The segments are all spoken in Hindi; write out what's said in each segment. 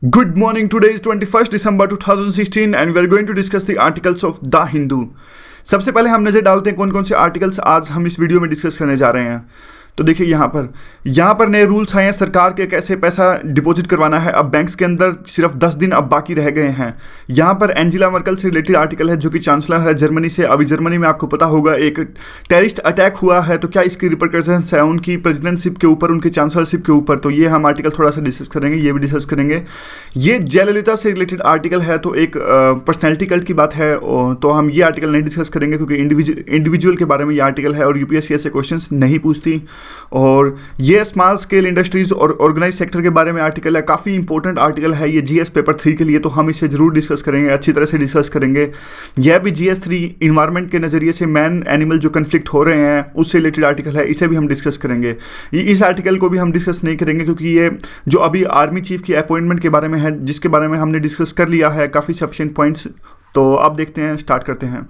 Good morning. Today is 21st December 2016 and we are going to discuss the articles of The Hindu. सबसे पहले हम नज़र डालते हैं कौन कौन से आर्टिकल्स आज हम इस वीडियो में डिस्कस करने जा रहे हैं। तो देखिए यहाँ पर नए रूल्स आए हैं सरकार के कैसे पैसा डिपॉजिट करवाना है। अब बैंक्स के अंदर सिर्फ 10 दिन अब बाकी रह गए हैं। यहाँ पर एंजेला मर्केल से रिलेटेड आर्टिकल है जो कि चांसलर है जर्मनी से। अभी जर्मनी में आपको पता होगा एक टेररिस्ट अटैक हुआ है, तो क्या इसकी रिपरकशंस है उनकी प्रेसिडेंटशिप के ऊपर, उनकी चांसलरशिप के ऊपर। तो ये हम आर्टिकल थोड़ा सा डिस्कस करेंगे, ये भी डिस्कस करेंगे। ये जयललिता से रिलेटेड आर्टिकल है, तो एक पर्सनैलिटी कल्ट की बात है, तो हम ये आर्टिकल नहीं डिस्कस करेंगे क्योंकि इंडिविजुअल के बारे में ये आर्टिकल है और यूपीएससी ऐसे क्वेश्चंस नहीं पूछती। और ये स्मॉल स्केल इंडस्ट्रीज और ऑर्गेनाइज सेक्टर के बारे में आर्टिकल है, काफ़ी इंपॉर्टेंट आर्टिकल है ये जीएस पेपर 3 के लिए, तो हम इसे जरूर डिस्कस करेंगे, अच्छी तरह से डिस्कस करेंगे। यह भी जीएस 3 इन्वायरमेंट के नज़रिए से मैन एनिमल जो कन्फ्लिक्ट हो रहे हैं उससे रिलेटेड आर्टिकल है, इसे भी हम डिस्कस करेंगे। इस आर्टिकल को भी हम डिस्कस नहीं करेंगे क्योंकि ये जो अभी आर्मी चीफ की अपॉइंटमेंट के बारे में है, जिसके बारे में हमने डिस्कस कर लिया है काफ़ी सफिशिएंट पॉइंट्स। तो अब देखते हैं, स्टार्ट करते हैं।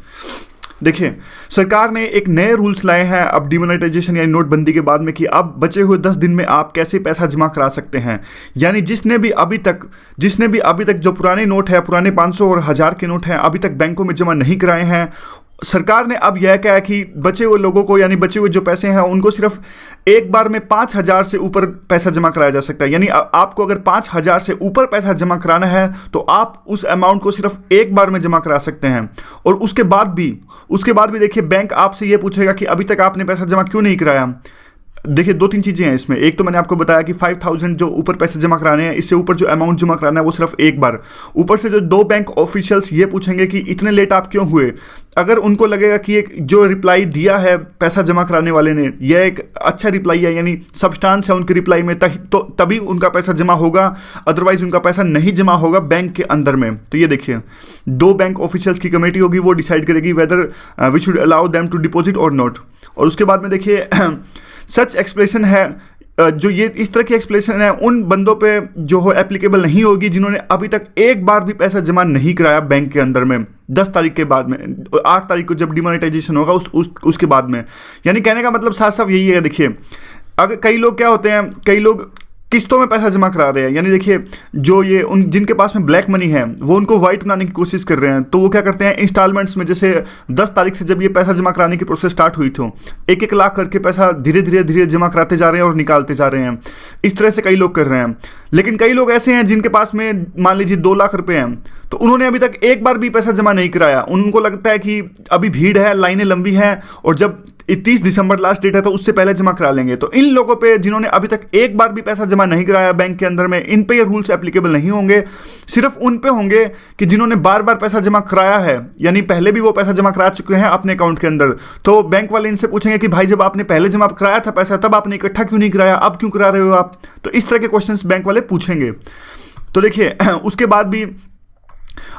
देखिए, सरकार ने एक नए रूल्स लाए हैं अब डिमोनेटाइजेशन यानी नोटबंदी के बाद में कि अब बचे हुए 10 दिन में आप कैसे पैसा जमा करा सकते हैं। यानी जिसने भी अभी तक जो पुराने नोट है, पुराने 500 और 1000 के नोट हैं, अभी तक बैंकों में जमा नहीं कराए हैं, सरकार ने अब यह कहा है कि बचे हुए लोगों को यानी बचे हुए जो पैसे हैं उनको सिर्फ एक बार में 5000 से ऊपर पैसा जमा कराया जा सकता है। यानी आपको अगर 5000 से ऊपर पैसा जमा कराना है तो आप उस अमाउंट को सिर्फ एक बार में जमा करा सकते हैं। और उसके बाद भी देखिए, बैंक आपसे ये पूछेगा कि अभी तक आपने पैसा जमा क्यों नहीं कराया। देखिए, 2-3 चीज़ें हैं इसमें। एक तो मैंने आपको बताया कि 5000 जो ऊपर पैसे जमा कराने हैं, इससे ऊपर जो अमाउंट जमा कराना है वो सिर्फ एक बार। ऊपर से जो 2 बैंक ऑफिशियल्स ये पूछेंगे कि इतने लेट आप क्यों हुए। अगर उनको लगेगा कि एक जो रिप्लाई दिया है पैसा जमा कराने वाले ने, यह एक अच्छा रिप्लाई है यानी सब्सटेंस है उनके रिप्लाई में, तो तभी उनका पैसा जमा होगा, अदरवाइज उनका पैसा नहीं जमा होगा बैंक के अंदर में। तो ये देखिए, 2 बैंक ऑफिशियल्स की कमेटी होगी, वो डिसाइड करेगी whether we should allow them to deposit और नॉट। और उसके बाद में देखिए सच एक्सप्रेशन है, जो ये इस तरह की एक्सप्रेशन है उन बंदों पे जो हो एप्लीकेबल नहीं होगी जिन्होंने अभी तक एक बार भी पैसा जमा नहीं कराया बैंक के अंदर में 10 तारीख के बाद में, 8 तारीख को जब डिमोनेटाइजेशन होगा उसके बाद में। यानी कहने का मतलब साफ साफ यही है। देखिए, अगर कई लोग क्या होते हैं, कई लोग किस्तों में पैसा जमा करा रहे हैं। यानी देखिए, जो ये उन जिनके पास में ब्लैक मनी है वो उनको वाइट बनाने की कोशिश कर रहे हैं, तो वो क्या करते हैं इंस्टॉलमेंट्स में, जैसे 10 तारीख से जब ये पैसा जमा कराने की प्रोसेस स्टार्ट हुई थी, 1-1 लाख करके पैसा धीरे धीरे जमा कराते जा रहे हैं और निकालते जा रहे हैं। इस तरह से कई लोग कर रहे हैं। लेकिन कई लोग ऐसे हैं जिनके पास में मान लीजिए 2 लाख रुपए हैं, तो उन्होंने अभी तक एक बार भी पैसा जमा नहीं कराया। उनको लगता है कि अभी भीड़ है, लाइनें लंबी हैं और जब 30 दिसंबर लास्ट डेट है तो उससे पहले जमा करा लेंगे। तो इन लोगों पे जिन्होंने अभी तक एक बार भी पैसा जमा नहीं कराया बैंक के अंदर में, इन पे ये रूल्स एप्लीकेबल नहीं होंगे। सिर्फ उन पे होंगे कि जिन्होंने बार बार पैसा जमा कराया है, यानी पहले भी वो पैसा जमा करा चुके हैं अपने अकाउंट के अंदर। तो बैंक वाले इनसे पूछेंगे कि भाई जब आपने पहले जमा कराया था पैसा तब आपने इकट्ठा क्यों नहीं कराया, अब क्यों करा रहे हो आप। तो इस तरह के क्वेश्चंस बैंक वाले पूछेंगे। तो देखिए उसके बाद भी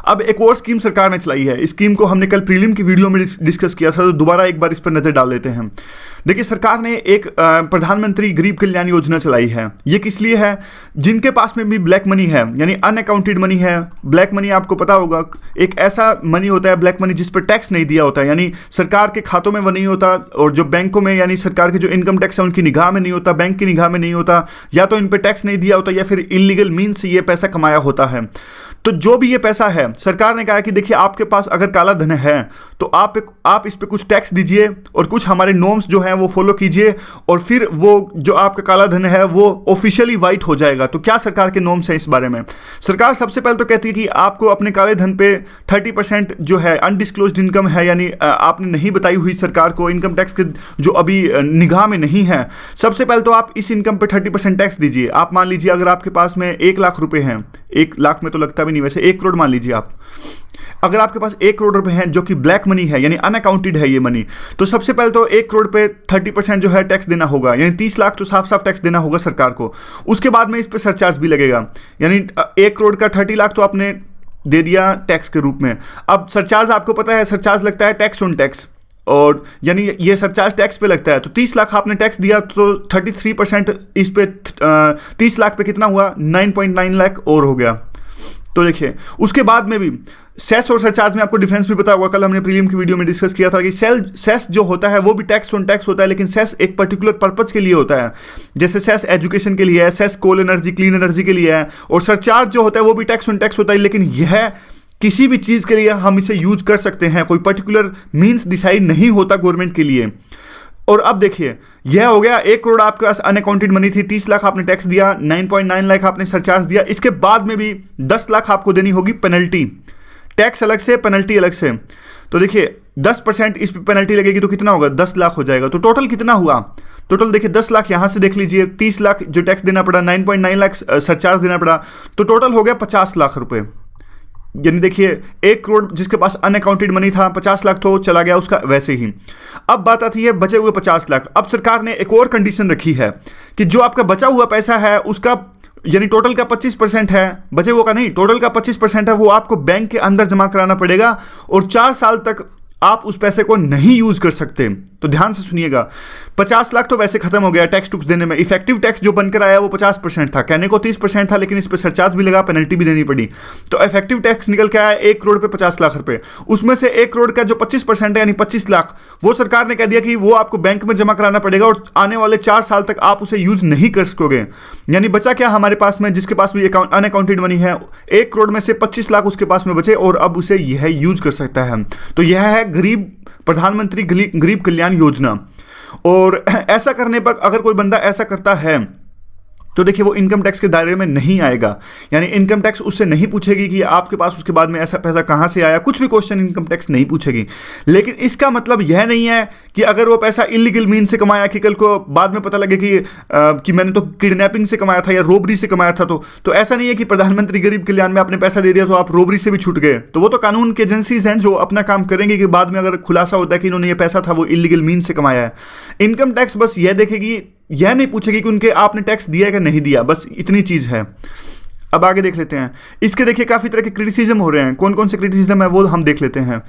अब एक और स्कीम सरकार ने चलाई है। इस स्कीम को हमने कल प्रीलिम की वीडियो में डिस्कस किया था, तो दोबारा एक बार इस पर नजर डाल लेते हैं। देखिए, सरकार ने एक प्रधानमंत्री गरीब कल्याण योजना चलाई है। ये किस लिए है? जिनके पास में भी ब्लैक मनी है यानी अनअकाउंटेड मनी है। ब्लैक मनी आपको पता होगा एक ऐसा मनी होता है, ब्लैक मनी, जिस पर टैक्स नहीं दिया होता, यानी सरकार के खातों में वो नहीं होता और जो बैंकों में यानी सरकार के जो इनकम टैक्स है उनकी निगाह में नहीं होता, बैंक की निगाह में नहीं होता, या तो इन पर टैक्स नहीं दिया होता या फिर इलीगल मीन से ये पैसा कमाया होता है। तो जो भी ये पैसा है, सरकार ने कहा कि देखिए आपके पास अगर काला धन है तो आप इस पे कुछ टैक्स दीजिए और कुछ हमारे नॉर्म्स जो हैं वो फॉलो कीजिए, और फिर वो जो आपका काला धन है वो ऑफिशियली वाइट हो जाएगा। तो क्या सरकार के नॉर्म्स हैं इस बारे में? सरकार सबसे पहले तो कहती है कि आपको अपने काले धन पे 30% जो है अनडिस्क्लोज्ड इनकम है, यानी आपने नहीं बताई हुई सरकार को इनकम टैक्स के जो अभी निगाह में नहीं है, सबसे पहले तो आप इस इनकम पे 30% टैक्स दीजिए। आप मान लीजिए अगर आपके पास में 1 लाख रुपए हैं, 1 लाख में तो लगता भी नहीं, वैसे 1 करोड़ मान लीजिए आप, अगर आपके पास 1 करोड़ रुपए हैं जो कि ब्लैक मनी है यानी अनअकाउंटेड है ये मनी, तो सबसे पहले तो 1 करोड़ पे 30% जो है टैक्स देना होगा, यानी 30 लाख तो साफ साफ टैक्स देना होगा सरकार को। उसके बाद में इस पे सरचार्ज भी लगेगा, यानी 1 करोड़ का 30 लाख तो आपने दे दिया टैक्स के रूप में। अब सरचार्ज आपको पता है, सरचार्ज लगता है टैक्स ऑन टैक्स, और यानी ये सरचार्ज टैक्स पे लगता है। तो 30 लाख आपने टैक्स दिया तो 33% इस पे 30 लाख पे कितना हुआ, 9.9 लाख और हो गया। तो देखिए उसके बाद में भी सेस और सरचार्ज में आपको डिफरेंस भी पता होगा, कल हमने प्रीलिम की वीडियो में डिस्कस किया था कि सेस जो होता है वो भी टैक्स ऑन टैक्स होता है, लेकिन सेस एक पर्टिकुलर पर्पज के लिए होता है। जैसे सेस एजुकेशन के लिए है, cess coal energy clean energy के लिए है, और सरचार्ज जो होता है वो भी टैक्स ऑन टैक्स होता है, लेकिन यह किसी भी चीज़ के लिए हम इसे यूज कर सकते हैं, कोई पर्टिकुलर मीन्स डिसाइड नहीं होता गवर्नमेंट के लिए। और अब देखिए यह हो गया 1 करोड़ आपके पास अनअकाउंटेड मनी थी, 30 लाख आपने टैक्स दिया, 9.9 लाख आपने सरचार्ज दिया, इसके बाद में भी 10 लाख आपको देनी होगी पेनल्टी, टैक्स अलग से पेनल्टी अलग से। तो देखिए 10% इस पर पेनल्टी लगेगी तो कितना होगा, 10 लाख हो जाएगा। तो टोटल कितना हुआ, टोटल देखिए 10 लाख यहाँ से देख लीजिए, 30 लाख जो टैक्स देना पड़ा, 9.9 लाख सरचार्ज देना पड़ा, तो टोटल हो गया 50 लाख रुपए। यानी देखिए 1 करोड़ जिसके पास अनअकाउंटेड मनी था, 50 लाख तो चला गया उसका वैसे ही। अब बात आती है बचे हुए 50 लाख। अब सरकार ने एक और कंडीशन रखी है कि जो आपका बचा हुआ पैसा है उसका, यानी टोटल का 25% है, बचे हुए का नहीं, टोटल का 25% है, वो आपको बैंक के अंदर जमा कराना पड़ेगा और 4 साल तक आप उस पैसे को नहीं यूज कर सकते। तो ध्यान से सुनिएगा, 50 लाख तो वैसे खत्म हो गया टैक्स टुक्स देने में। इफेक्टिव टैक्स जो बनकर आया वो 50% था, कहने को 30% था, लेकिन इस पर सरचार्ज भी लगा, पेनल्टी भी देनी पड़ी। तो इफेक्टिव टैक्स निकल के आया 1 करोड़ पे 50 लाख रुपए। उसमें से 1 करोड़ का जो 25% है यानी 25 लाख, वो सरकार ने कह दिया कि वो आपको बैंक में जमा कराना पड़ेगा और आने वाले 4 साल तक आप उसे यूज नहीं कर सकोगे। यानी बचा क्या हमारे पास में, जिसके पास भी अनअकाउंटेड मनी है, 1 करोड़ में से 25 लाख उसके पास में बचे और अब उसे यह यूज कर सकता है। तो यह है प्रधानमंत्री गरीब कल्याण योजना। और ऐसा करने पर अगर कोई बंदा ऐसा करता है तो देखिए वो इनकम टैक्स के दायरे में नहीं आएगा, यानी इनकम टैक्स उससे नहीं पूछेगी कि आपके पास उसके बाद में ऐसा पैसा कहाँ से आया, कुछ भी क्वेश्चन इनकम टैक्स नहीं पूछेगी। लेकिन इसका मतलब यह नहीं है कि अगर वो पैसा इलीगल मीन से कमाया कि कल को बाद में पता लगे कि मैंने तो किडनैपिंग से कमाया था या रोबरी से कमाया था, तो ऐसा नहीं है कि प्रधानमंत्री गरीब कल्याण में आपने पैसा दे दिया तो आप रोबरी से भी छूट गए। तो वो तो कानून के एजेंसीज हैं जो अपना काम करेंगे कि बाद में अगर खुलासा होता है कि इन्होंने ये पैसा था वो इलीगल मीन से कमाया है। इनकम टैक्स बस यह देखेगी, यह नहीं पूछेगी कि उनके आपने टैक्स दिया है कि नहीं दिया, बस इतनी चीज है। अब आगे देख लेते हैं, इसके देखिए काफी तरह के क्रिटिसिज्म हो रहे हैं। कौन कौन से क्रिटिसिज्म है वो हम देख लेते हैं।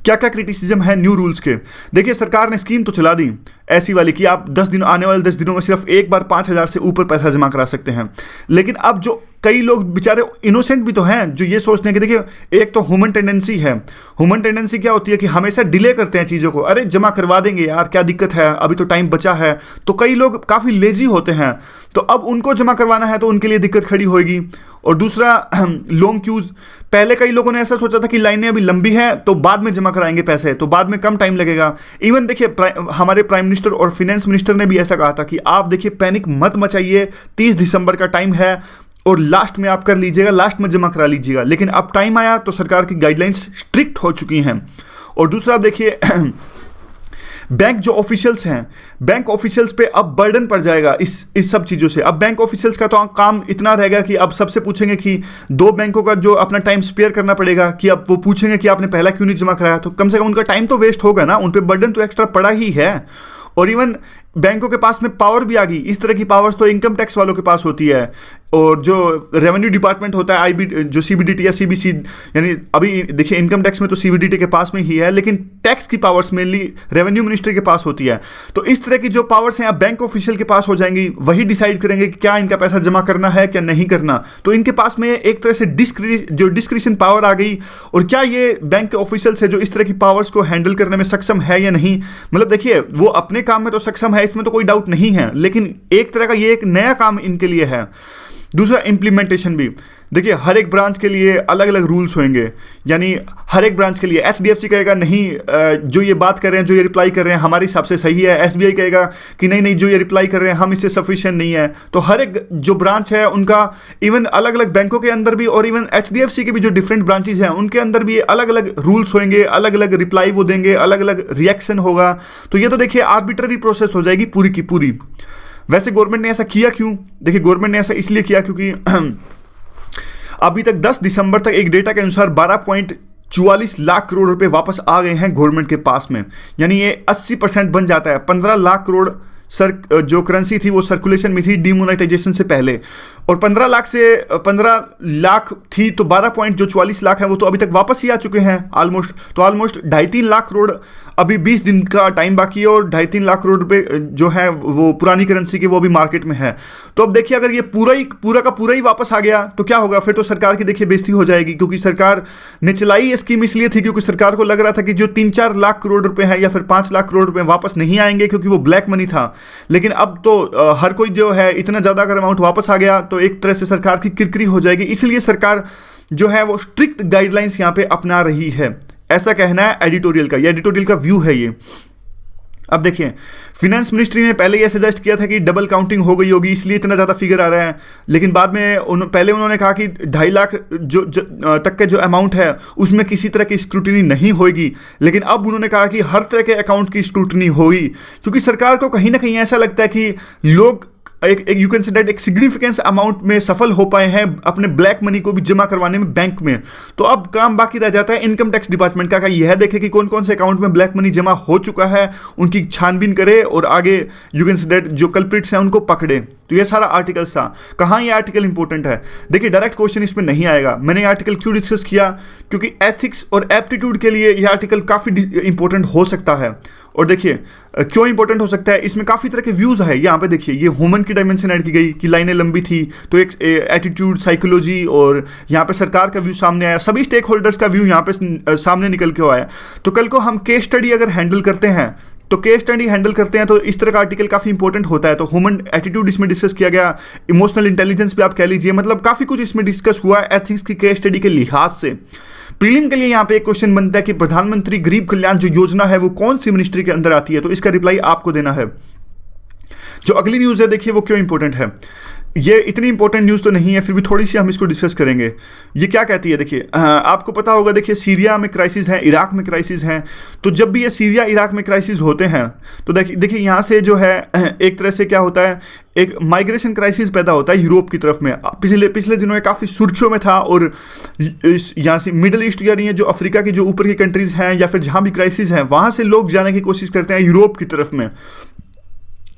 क्या क्या क्रिटिसिज्म है न्यू रूल्स के। देखिए सरकार ने स्कीम तो चला दी ऐसी वाली कि आप 10 दिन आने वाले 10 दिनों में सिर्फ एक बार 5,000 से ऊपर पैसा जमा करा सकते हैं। लेकिन अब जो कई लोग बेचारे इनोसेंट भी तो हैं जो ये सोचते हैं कि देखिए एक तो ह्यूमन टेंडेंसी है। ह्यूमन टेंडेंसी क्या होती है कि हमेशा डिले करते हैं चीज़ों को, अरे जमा करवा देंगे यार, क्या दिक्कत है, अभी तो टाइम बचा है। तो कई लोग काफ़ी लेजी होते हैं, तो अब उनको जमा करवाना है तो उनके लिए दिक्कत खड़ी होगी। और दूसरा लॉन्ग क्यूज, पहले कई लोगों ने ऐसा सोचा था कि लाइनें अभी लंबी हैं तो बाद में जमा कराएंगे पैसे, तो बाद में कम टाइम लगेगा। इवन देखिए हमारे प्राइम मिनिस्टर और फाइनेंस मिनिस्टर ने भी ऐसा कहा था कि आप देखिए पैनिक मत मचाइए, 30 दिसंबर का टाइम है और लास्ट में आप कर लीजिएगा, लास्ट में जमा करा लीजिएगा। लेकिन अब टाइम आया तो सरकार की गाइडलाइंस स्ट्रिक्ट हो चुकी हैं। और दूसरा आप देखिए बैंक जो ऑफिशियल्स हैं, बैंक ऑफिशियल्स पे अब बर्डन पड़ जाएगा इस सब चीज़ों से। अब बैंक ऑफिशियल्स का तो काम इतना रहेगा कि अब सबसे पूछेंगे कि 2 बैंकों का जो अपना टाइम स्पेयर करना पड़ेगा कि अब वो पूछेंगे कि आपने पहला क्यों नहीं जमा कराया, तो कम से कम उनका टाइम तो वेस्ट होगा ना, उन पर बर्डन तो एक्स्ट्रा पड़ा ही है। और इवन बैंकों के पास में पावर भी आ गई, इस तरह की पावर्स तो इनकम टैक्स वालों के पास होती है। और जो रेवेन्यू डिपार्टमेंट होता है आईबी जो सीबीडीटी या सीबीसी, यानी अभी देखिए इनकम टैक्स में तो सीबीडीटी के पास में ही है, लेकिन टैक्स की पावर्स मेनली रेवेन्यू मिनिस्ट्री के पास होती है। तो इस तरह की जो पावर्स हैं अब बैंक ऑफिशियल के पास हो जाएंगी, वही डिसाइड करेंगे कि क्या इनका पैसा जमा करना है क्या नहीं करना। तो इनके पास में एक तरह से डिस्क्रिशन पावर आ गई। और क्या ये बैंक के ऑफिशियल्स है जो इस तरह की पावर्स को हैंडल करने में सक्षम है या नहीं, मतलब देखिए वो अपने काम में तो सक्षम है, इसमें तो कोई डाउट नहीं है, लेकिन एक तरह का ये एक नया काम इनके लिए है। दूसरा इम्प्लीमेंटेशन भी देखिए, हर एक ब्रांच के लिए अलग अलग रूल्स होंगे, यानी हर एक ब्रांच के लिए एचडीएफसी कहेगा नहीं जो ये बात कर रहे हैं, जो ये रिप्लाई कर रहे हैं हमारे हिसाब से सही है, एसबीआई कहेगा कि नहीं नहीं जो ये रिप्लाई कर रहे हैं हम इससे सफिशिएंट नहीं है। तो हर एक जो ब्रांच है उनका इवन अलग अलग बैंकों के अंदर भी और इवन एचडीएफसी के भी जो डिफरेंट ब्रांचेज हैं उनके अंदर भी अलग अलग रूल्स होंगे, अलग अलग रिप्लाई वो देंगे, अलग अलग रिएक्शन होगा। तो ये तो देखिए आर्बिट्ररी प्रोसेस हो जाएगी पूरी की पूरी। वैसे गवर्नमेंट ने ऐसा किया क्यों? देखिए गवर्नमेंट ने ऐसा इसलिए किया क्योंकि अभी तक 10 दिसंबर तक एक डेटा के अनुसार 12.44 लाख करोड़ रुपए वापस आ गए हैं गवर्नमेंट के पास में, यानी ये 80% बन जाता है। 15 लाख करोड़ जो करेंसी थी वो सर्कुलेशन में थी डीमोनेटाइजेशन से पहले, और 15 लाख थी, तो 12.44 लाख है वो तो अभी तक वापस ही आ चुके हैं ऑलमोस्ट। तो ऑलमोस्ट 2.5-3 लाख करोड़, अभी 20 दिन का टाइम बाकी है, और 2.5-3 लाख करोड़ रुपए जो है वो पुरानी करेंसी के वो भी मार्केट में है। तो अब देखिए अगर ये पूरा का पूरा ही वापस आ गया तो क्या होगा, फिर तो सरकार की देखिए बेइज्जती हो जाएगी, क्योंकि सरकार ने चलाई ये स्कीम इसलिए थी क्योंकि सरकार को लग रहा था कि जो 3-4 लाख करोड़ रुपए है या फिर 5 लाख करोड़ रुपए वापस नहीं आएंगे, क्योंकि वो ब्लैक मनी था। लेकिन अब तो हर कोई जो है इतना ज़्यादा अगर अमाउंट वापस आ गया तो एक तरह से सरकार की किरकिरी हो जाएगी, इसलिए सरकार जो है वो स्ट्रिक्ट गाइडलाइंस यहाँ पे अपना रही है, ऐसा कहना है एडिटोरियल का। ये एडिटोरियल का व्यू है ये। अब देखिए फिनेंस मिनिस्ट्री ने पहले ये सजेस्ट किया था कि डबल काउंटिंग हो गई होगी इसलिए इतना ज़्यादा फिगर आ रहा है, लेकिन बाद में पहले उन्होंने कहा कि 2.5 लाख तक के जो अमाउंट है उसमें किसी तरह की स्क्रूटनी नहीं होगी, लेकिन अब उन्होंने कहा कि हर तरह के अकाउंट की स्क्रूटनी होगी, क्योंकि सरकार को कहीं ना कहीं ऐसा लगता है कि लोग एक यू कैन से दैट एक सिग्निफिकेंस अमाउंट में सफल हो पाए हैं अपने ब्लैक मनी को भी जमा करवाने में बैंक में। तो अब काम बाकी रह जाता है इनकम टैक्स डिपार्टमेंट का यह देखे कि कौन कौन से अकाउंट में ब्लैक मनी जमा हो चुका है, उनकी छानबीन करे और आगे यू कैन से दैट जो कल्प्रिट्स हैं उनको पकड़े। तो ये सारा आर्टिकल था। कहाँ ये आर्टिकल इंपॉर्टेंट है, देखिए डायरेक्ट क्वेश्चन इसमें नहीं आएगा। मैंने ये आर्टिकल क्यों डिस्कस किया, क्योंकि एथिक्स और एप्टीट्यूड के लिए ये आर्टिकल काफ़ी इंपॉर्टेंट हो सकता है। और देखिए क्यों इंपॉर्टेंट हो सकता है, इसमें काफ़ी तरह के व्यूज़ है। यहाँ पे देखिए ये ह्यूमन की डायमेंशन ऐड की गई कि लाइनें लंबी थी, तो एक एटीट्यूड, साइकोलॉजी, और यहाँ पे सरकार का व्यू सामने आया, सभी स्टेक होल्डर्स का व्यू यहाँ पे सामने निकल के आया। तो कल को हम केस स्टडी अगर हैंडल करते हैं तो इस तरह का आर्टिकल काफ़ी इंपॉर्टेंट होता है। तो ह्यूमन एटीट्यूड इसमें डिस्कस किया गया, इमोशनल इंटेलिजेंस भी आप कह लीजिए, मतलब काफ़ी कुछ इसमें डिस्कस हुआ है एथिक्स की केस स्टडी के लिहाज से। प्रीलिम के लिए यहाँ पे एक क्वेश्चन बनता है कि प्रधानमंत्री गरीब कल्याण जो योजना है वो कौन सी मिनिस्ट्री के अंदर आती है, तो इसका रिप्लाई आपको देना है। जो अगली न्यूज़ है देखिए वो क्यों इंपॉर्टेंट है। ये इतनी इंपॉर्टेंट न्यूज़ तो नहीं है, फिर भी थोड़ी सी हम इसको डिस्कस करेंगे। ये क्या कहती है, देखिए आपको पता होगा, देखिए सीरिया में क्राइसिस है, इराक में क्राइसिस है। तो जब भी ये सीरिया इराक में क्राइसिस होते हैं तो देखिए यहाँ से जो है एक तरह से क्या होता है, एक माइग्रेशन क्राइसिस पैदा होता है यूरोप की तरफ में। पिछले दिनों में काफ़ी सुर्खियों में था, और यहाँ से मिडल ईस्ट यानी जो अफ्रीका की जो ऊपर की कंट्रीज़ हैं या फिर जहाँ भी क्राइसिस है वहाँ से लोग जाने की कोशिश करते हैं यूरोप की तरफ में।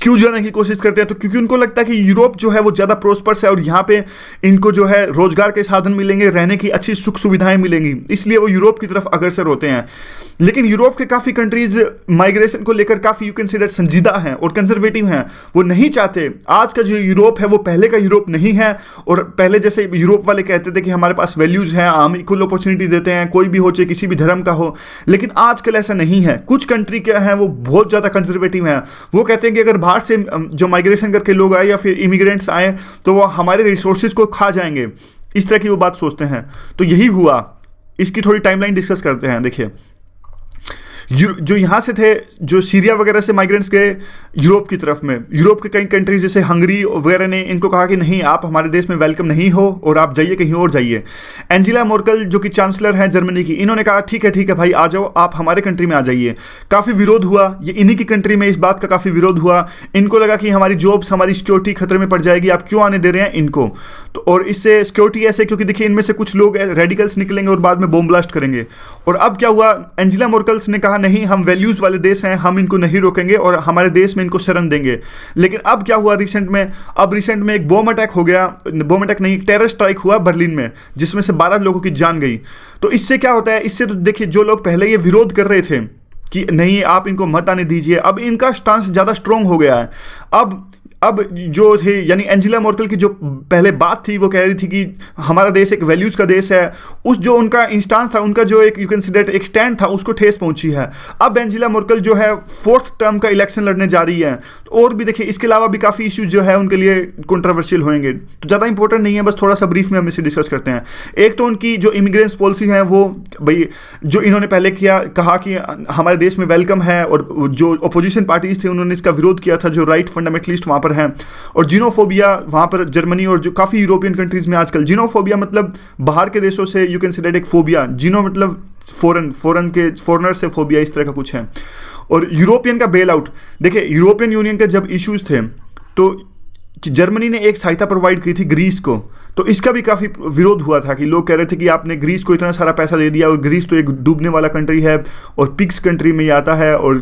क्यों जाने की कोशिश करते हैं, तो क्योंकि उनको लगता है कि यूरोप जो है वो ज़्यादा प्रोस्पर्स है और यहाँ पे इनको जो है रोजगार के साधन मिलेंगे, रहने की अच्छी सुख सुविधाएं मिलेंगी, इसलिए वो यूरोप की तरफ अग्रसर होते हैं। लेकिन यूरोप के काफ़ी कंट्रीज माइग्रेशन को लेकर काफ़ी यू कंसिडर संजीदा हैं और कंजर्वेटिव हैं, वो नहीं चाहते। आज का जो यूरोप है वो पहले का यूरोप नहीं है, और पहले जैसे यूरोप वाले कहते थे कि हमारे पास वैल्यूज़ हैं, हम इक्वल अपॉर्चुनिटी देते हैं, कोई भी हो चाहे किसी भी धर्म का हो, लेकिन आजकल ऐसा नहीं है। कुछ कंट्री क्या है वो बहुत ज़्यादा कंजर्वेटिव हैं, वो कहते हैं कि अगर बाहर से जो माइग्रेशन करके लोग आए या फिर इमिग्रेंट्स आए तो वो हमारे रिसोर्सेज को खा जाएंगे, इस तरह की वो बात सोचते हैं। तो यही हुआ, इसकी थोड़ी टाइमलाइन डिस्कस करते हैं। देखिए जो यहाँ से थे, जो सीरिया वगैरह से माइग्रेंट्स गए यूरोप की तरफ में, यूरोप के कई कंट्रीज जैसे हंगरी वगैरह ने इनको कहा कि नहीं, आप हमारे देश में वेलकम नहीं हो और आप जाइए कहीं और जाइए। एंजेला मर्केल जो कि चांसलर हैं जर्मनी की, इन्होंने कहा ठीक है भाई आ जाओ, आप हमारे कंट्री में आ जाइए। काफ़ी विरोध हुआ, ये इन्हीं की कंट्री में इस बात का काफ़ी विरोध हुआ। इनको लगा कि हमारी जॉब्स, हमारी सिक्योरिटी खतरे में पड़ जाएगी, आप क्यों आने दे रहे हैं इनको। तो और इससे सिक्योरिटी ऐसे, क्योंकि देखिए इनमें से कुछ लोग रेडिकल्स निकलेंगे और बाद में बॉम्ब ब्लास्ट करेंगे। और अब क्या हुआ, एंजेला मर्केल्स ने कहा नहीं, हम वैल्यूज़ वाले देश हैं, हम इनको नहीं रोकेंगे और हमारे देश में इनको शरण देंगे। लेकिन अब क्या हुआ रिसेंट में एक बॉम्ब अटैक हो गया, बॉम्ब अटैक नहीं, टेरर स्ट्राइक हुआ बर्लिन में, जिसमें से 12 लोगों की जान गई। तो इससे क्या होता है, इससे तो देखिए जो लोग पहले ये विरोध कर रहे थे कि नहीं आप इनको मत आने दीजिए, अब इनका स्टांस ज़्यादा स्ट्रॉन्ग हो गया है। अब जो थे, यानी एंजेला मर्केल की जो पहले बात थी वो कह रही थी कि हमारा देश एक वैल्यूज़ का देश है, उस जो उनका इंस्टांस था, उनका जो एक यू कैन से दैट एक स्टैंड था, उसको ठेस पहुंची है। अब एंजेला मर्केल जो है 4th टर्म का इलेक्शन लड़ने जा रही है। तो और भी देखिए इसके अलावा भी काफ़ी इश्यूज जो है उनके लिए कंट्रोवर्शियल होंगे। तो ज़्यादा इंपॉर्टेंट नहीं है, बस थोड़ा सा ब्रीफ में हम इसे डिस्कस करते हैं। एक तो उनकी जो इमिग्रेंट्स पॉलिसी है वो भाई जो इन्होंने पहले कहा कि हमारे देश में वेलकम है, और जो अपोजिशन पार्टीज थे उन्होंने इसका विरोध किया था, जो राइट फंडामेंटलिस्ट वहाँ पर हैं। और जीनोफोबिया वहाँ पर जर्मनी और जो काफ़ी यूरोपियन कंट्रीज़ में आजकल जीनोफोबिया मतलब बाहर के देशों से यू कैन से दैट एक फोबिया, जीनो मतलब फॉरेनर से फोबिया, इस तरह का कुछ है। और यूरोपियन का बेल आउट, देखिए यूरोपियन यूनियन के जब इश्यूज थे तो कि जर्मनी ने एक सहायता प्रोवाइड की थी ग्रीस को, तो इसका भी काफ़ी विरोध हुआ था कि लोग कह रहे थे कि आपने ग्रीस को इतना सारा पैसा दे दिया, और ग्रीस तो एक डूबने वाला कंट्री है और पिग्स कंट्री में ही आता है, और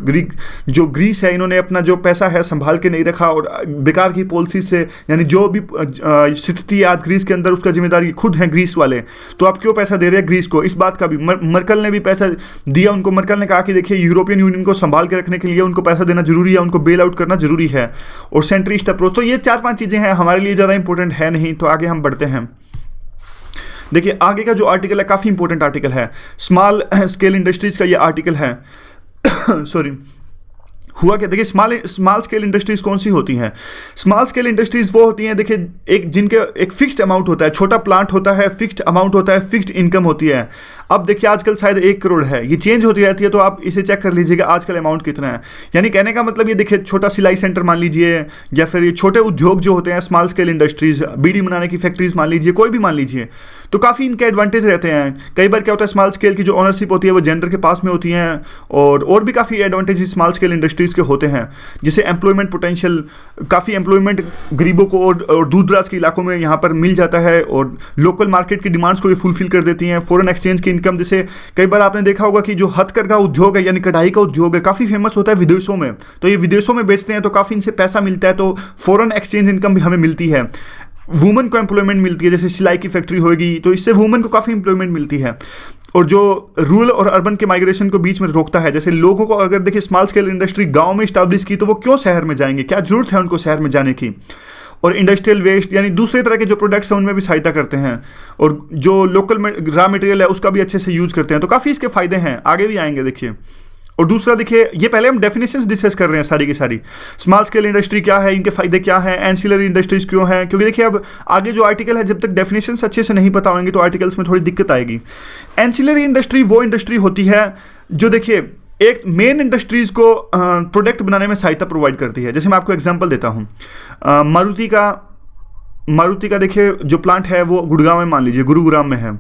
ग्रीस है इन्होंने अपना जो पैसा है संभाल के नहीं रखा और बेकार की पॉलिसी से, यानी जो भी स्थिति आज ग्रीस के अंदर उसका जिम्मेदारी खुद है ग्रीस वाले, तो आप क्यों पैसा दे रहे हैं ग्रीस को। इस बात का भी मर्कल ने भी पैसा दिया उनको। मर्कल ने कहा कि देखिए यूरोपियन यूनियन को संभाल के रखने के लिए उनको पैसा देना जरूरी है, उनको बेल आउट करना जरूरी है, और सेंट्रिस्ट अप्रोच। तो ये 4-5 चीज़ें हैं, हमारे लिए ज़्यादा इंपॉर्टेंट है नहीं, तो आगे हम बढ़ते हैं। देखिए आगे का जो आर्टिकल है काफ़ी इंपॉर्टेंट आर्टिकल है, स्मॉल स्केल इंडस्ट्रीज का ये आर्टिकल है। सॉरी, हुआ क्या, देखिए स्मॉल स्केल इंडस्ट्रीज कौन सी होती हैं। स्मॉल स्केल इंडस्ट्रीज वो होती हैं, देखिए जिनके एक फिक्स्ड अमाउंट होता है, छोटा प्लांट होता है, फिक्स्ड अमाउंट होता है, फिक्स्ड इनकम होती है। अब देखिए आजकल शायद 1 करोड़ है, ये चेंज होती रहती है, तो आप इसे चेक कर लीजिएगा आजकल अमाउंट कितना है। यानी कहने का मतलब ये देखिए छोटा सिलाई सेंटर मान लीजिए, या फिर ये छोटे उद्योग जो होते हैं स्मॉल स्केल इंडस्ट्रीज, बीड़ी बनाने की फैक्ट्रीज मान लीजिए, कोई भी मान लीजिए, तो काफ़ी इनके एडवांटेज रहते हैं। कई बार क्या होता है, स्मॉल स्केल की जो ओनरशिप होती है वो जेंडर के पास में होती हैं, और भी काफ़ी एडवांटेजेस स्मॉल स्केल इंडस्ट्रीज के होते हैं, जैसे एम्प्लॉयमेंट पोटेंशियल, काफ़ी एम्प्लॉयमेंट गरीबों को और दूर दराज के इलाकों में यहाँ पर मिल जाता है, और लोकल मार्केट की डिमांड्स को ये फुलफिल कर देती हैं। फॉरेन एक्सचेंज की इनकम, जैसे कई बार आपने देखा होगा कि जो हथकरघा उद्योग है यानी कढ़ाई का उद्योग है, काफ़ी फेमस होता है विदेशों में, तो ये विदेशों में बेचते हैं तो काफ़ी इनसे पैसा मिलता है, तो फॉरेन एक्सचेंज इनकम भी हमें मिलती है। वुमेन को एम्प्लॉयमेंट मिलती है, जैसे सिलाई की फैक्ट्री होगी तो इससे वुमेन को काफ़ी एम्प्लॉयमेंट मिलती है, और जो रूरल और अर्बन के माइग्रेशन को बीच में रोकता है। जैसे लोगों को अगर देखिए स्मॉल स्केल इंडस्ट्री गांव में इस्टेब्लिश की, तो वो क्यों शहर में जाएंगे, क्या जरूरत है उनको शहर में जाने की। और इंडस्ट्रियल वेस्ट यानी दूसरे तरह के जो प्रोडक्ट्स हैं उनमें भी सहायता करते हैं, और जो लोकल रॉ मटेरियल है उसका भी अच्छे से यूज करते हैं, तो काफ़ी इसके फायदे हैं, आगे भी आएंगे देखिए। और दूसरा देखिए, ये पहले हम डेफिनेशंस डिस्कस कर रहे हैं सारी की सारी, स्मॉल स्केल इंडस्ट्री क्या है, इनके फायदे क्या हैं, एंसिलरी इंडस्ट्रीज क्यों हैं, क्योंकि देखिए अब आगे जो आर्टिकल है जब तक डेफिनेशंस अच्छे से नहीं पता होंगे तो आर्टिकल्स में थोड़ी दिक्कत आएगी। एंसिलरी इंडस्ट्री वो इंडस्ट्री होती है जो देखिए एक मेन इंडस्ट्रीज को प्रोडक्ट बनाने में सहायता प्रोवाइड करती है। जैसे मैं आपको एग्जाम्पल देता हूँ, मारुति का देखिए जो प्लांट है वो गुड़गांव में मान लीजिए, गुरुग्राम में है।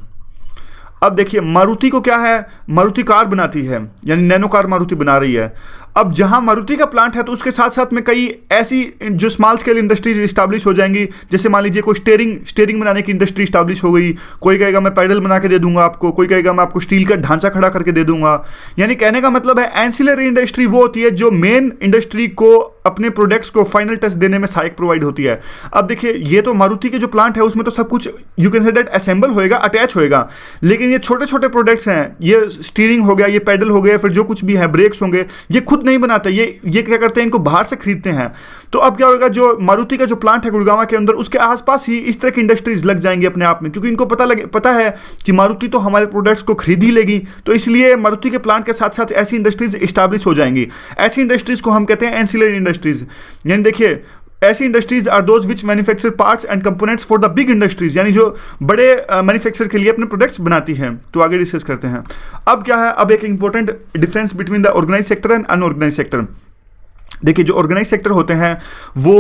अब देखिए मारुति को क्या है, मारुति कार बनाती है, यानी नैनो कार मारुति बना रही है। अब जहां मारुति का प्लांट है तो उसके साथ साथ में कई ऐसी जो स्मॉल स्केल इंडस्ट्रीज इस्टेब्लिश हो जाएंगी, जैसे मान लीजिए कोई स्टेयरिंग बनाने की इंडस्ट्री इस्टेब्लिश हो गई, कोई कहेगा मैं पैडल बना के दे दूंगा आपको, कोई कहेगा मैं आपको स्टील का ढांचा खड़ा करके दे दूंगा। यानी कहने का मतलब है एंसिलरी इंडस्ट्री वो होती है जो मेन इंडस्ट्री को अपने प्रोडक्ट्स को फाइनल टच देने में सहायक प्रोवाइड होती है। अब देखिए ये तो मारुति के जो प्लांट है उसमें तो सब कुछ you can say that assemble होएगा, अटैच होएगा, लेकिन ये छोटे छोटे प्रोडक्ट्स हैं, ये स्टीयरिंग हो गया, ये पैडल हो गया, फिर जो कुछ भी है ब्रेक्स होंगे, ये खुद नहीं बनाते, ये क्या करते हैं, इनको बाहर से खरीदते हैं। तो अब क्या होगा, जो मारुति का जो प्लांट है गुड़गांव के अंदर, उसके आसपास ही इस तरह की इंडस्ट्रीज लग जाएंगी अपने आप में, क्योंकि इनको पता है कि मारुति तो हमारे प्रोडक्ट्स को खरीद ही लेगी, तो इसलिए मारुति के प्लांट के साथ साथ ऐसी इंडस्ट्रीज इस्टेब्लिश हो जाएंगी। ऐसी इंडस्ट्रीज को हम कहते हैं एंसिलरी इंडस्ट्रीज। यानी देखिए ऐसी industries are those which manufacture parts and components for the big industries, यानी जो बड़े मैन्युफैक्चर के लिए अपने प्रोडक्ट्स बनाती हैं। तो आगे डिस्कस करते हैं। अब क्या है, अब एक important difference between the organise sector and unorganise sector. देखिए जो ऑर्गेनाइज सेक्टर होते हैं वो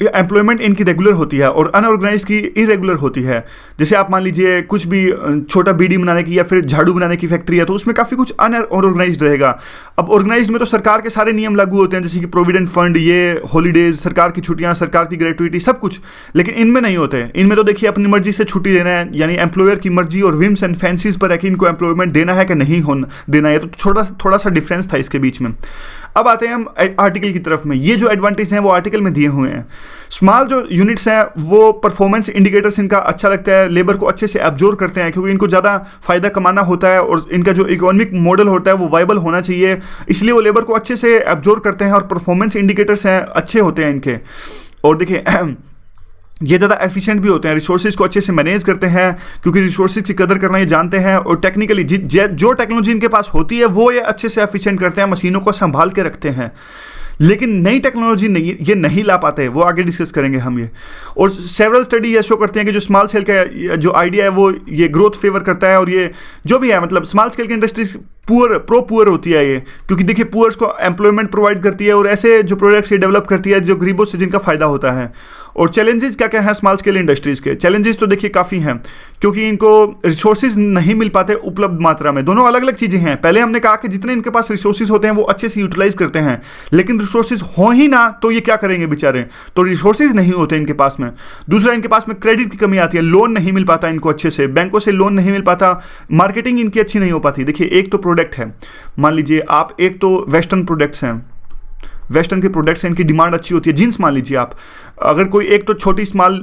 एम्प्लॉयमेंट इनकी रेगुलर होती है और अनऑर्गेनाइज की इरेगुलर होती है। जैसे आप मान लीजिए कुछ भी छोटा बीड़ी बनाने की या फिर झाड़ू बनाने की फैक्ट्री है, तो उसमें काफ़ी कुछ अनऑर्गेनाइज्ड रहेगा। अब ऑर्गेनाइज में तो सरकार के सारे नियम लागू होते हैं, जैसे कि प्रोविडेंट फंड, ये हॉलीडेज, सरकार की छुट्टियां, सरकार की ग्रेट्युटी, सब कुछ, लेकिन इनमें नहीं होते। इनमें तो देखिए अपनी मर्जी से छुट्टी देना है, यानी एम्प्लॉयर की मर्जी और विम्स एंड फैंसीज पर है कि इनको एम्प्लॉयमेंट देना है कि नहीं देना है। तो थोड़ा सा डिफरेंस था इसके बीच में। अब आते हैं हम आर्टिकल की तरफ में। ये जो एडवांटेज हैं वो आर्टिकल में दिए हुए हैं। स्मॉल जो यूनिट्स हैं वो परफॉर्मेंस इंडिकेटर्स इनका अच्छा लगता है, लेबर को अच्छे से एब्जॉर्ब करते हैं, क्योंकि इनको ज़्यादा फायदा कमाना होता है और इनका जो इकोनॉमिक मॉडल होता है वो वाइबल होना चाहिए, इसलिए वो लेबर को अच्छे से एब्जॉर्ब करते हैं और परफॉर्मेंस इंडिकेटर्स हैं अच्छे होते हैं इनके। और देखिए ये ज़्यादा एफिशिएंट भी होते हैं, रिसोर्सेज को अच्छे से मैनेज करते हैं, क्योंकि रिसोर्सेज की कदर करना ये जानते हैं। और टेक्निकली जो टेक्नोलॉजी इनके पास होती है वो ये अच्छे से एफिशिएंट करते हैं, मशीनों को संभाल के रखते हैं। लेकिन नई टेक्नोलॉजी ये नहीं ला पाते, वो आगे डिस्कस करेंगे हम ये। और सेवरल स्टडी ये शो करते हैं कि जो स्मॉल स्केल का जो आइडिया है वो ये ग्रोथ फेवर करता है, और ये जो भी है मतलब स्मॉल स्केल की इंडस्ट्रीज पुअर होती है ये, क्योंकि देखिए पुअर्स को एम्प्लॉयमेंट प्रोवाइड करती है और ऐसे जो प्रोडक्ट्स ये डेवलप करती है जो गरीबों से जिनका फ़ायदा होता है। और चैलेंजेस क्या क्या हैं स्मॉल स्केल इंडस्ट्रीज के? चैलेंजेस तो देखिए काफ़ी हैं, क्योंकि इनको रिसोर्सेज नहीं मिल पाते उपलब्ध मात्रा में। दोनों अलग अलग चीज़ें हैं। पहले हमने कहा कि जितने इनके पास रिसोर्सेज होते हैं वो अच्छे से यूटिलाइज करते हैं, लेकिन रिसोर्सेज हो ही ना तो ये क्या करेंगे बेचारे? तो रिसोर्सेज नहीं होते इनके पास में। दूसरा, इनके पास में क्रेडिट की कमी आती है, लोन नहीं मिल पाता इनको अच्छे से, बैंकों से लोन नहीं मिल पाता, मार्केटिंग इनकी अच्छी नहीं हो पाती। देखिए एक तो प्रोडक्ट है, मान लीजिए आप, एक तो वेस्टर्न प्रोडक्ट्स हैं, वेस्टर्न के प्रोडक्ट्स हैं, इनकी डिमांड अच्छी होती है। जीन्स मान लीजिए आप, अगर कोई एक तो छोटी स्मॉल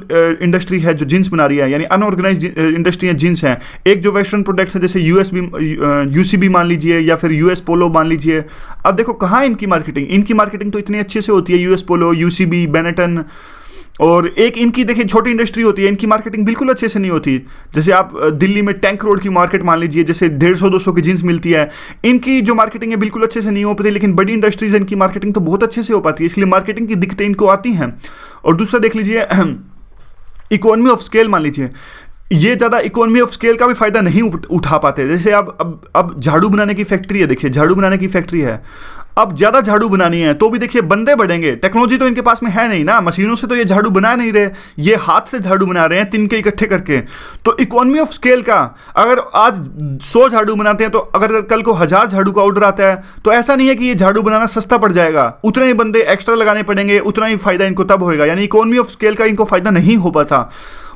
इंडस्ट्री है जो जीन्स बना रही है, यानी अनऑर्गेनाइज इंडस्ट्री है, जीन्स हैं। एक जो वेस्टर्न प्रोडक्ट्स है जैसे यूसीबी मान लीजिए या फिर यूएस पोलो मान लीजिए। अब देखो कहाँ इनकी मार्केटिंग, इनकी मार्केटिंग तो इतनी अच्छे से होती है, यूएस पोलो, यूसीबी, बेनेटन। और एक इनकी देखिए छोटी इंडस्ट्री होती है, इनकी मार्केटिंग बिल्कुल अच्छे से नहीं होती। जैसे आप दिल्ली में टैंक रोड की मार्केट मान लीजिए, जैसे 150-200 की जीन्स मिलती है, इनकी जो मार्केटिंग है बिल्कुल अच्छे से नहीं हो पाती। लेकिन बड़ी इंडस्ट्रीज इनकी मार्केटिंग तो बहुत अच्छे से हो पाती है, इसलिए मार्केटिंग की दिक्कतें इनको आती हैं। और दूसरा देख लीजिए इकोनॉमी ऑफ स्केल मान लीजिए, ये ज़्यादा इकोनॉमी ऑफ स्केल का भी फायदा नहीं उठा पाते। जैसे अब झाड़ू बनाने की फैक्ट्री है, देखिए झाड़ू बनाने की फैक्ट्री है, अब ज़्यादा झाड़ू बनानी है तो भी देखिए बंदे बढ़ेंगे, टेक्नोलॉजी तो इनके पास में है नहीं ना, मशीनों से तो ये झाड़ू बना नहीं रहे, ये हाथ से झाड़ू बना रहे हैं तिनके इकट्ठे करके। तो इकोनॉमी ऑफ स्केल का, अगर आज 100 झाड़ू बनाते हैं तो अगर कल को 1000 झाड़ू का ऑर्डर आता है तो ऐसा नहीं है कि ये झाड़ू बनाना सस्ता पड़ जाएगा, उतने ही बंदे एक्स्ट्रा लगाने पड़ेंगे, उतना ही फायदा इनको तब होएगा। यानी इकोनॉमी ऑफ स्केल का इनको फायदा नहीं हो पाता।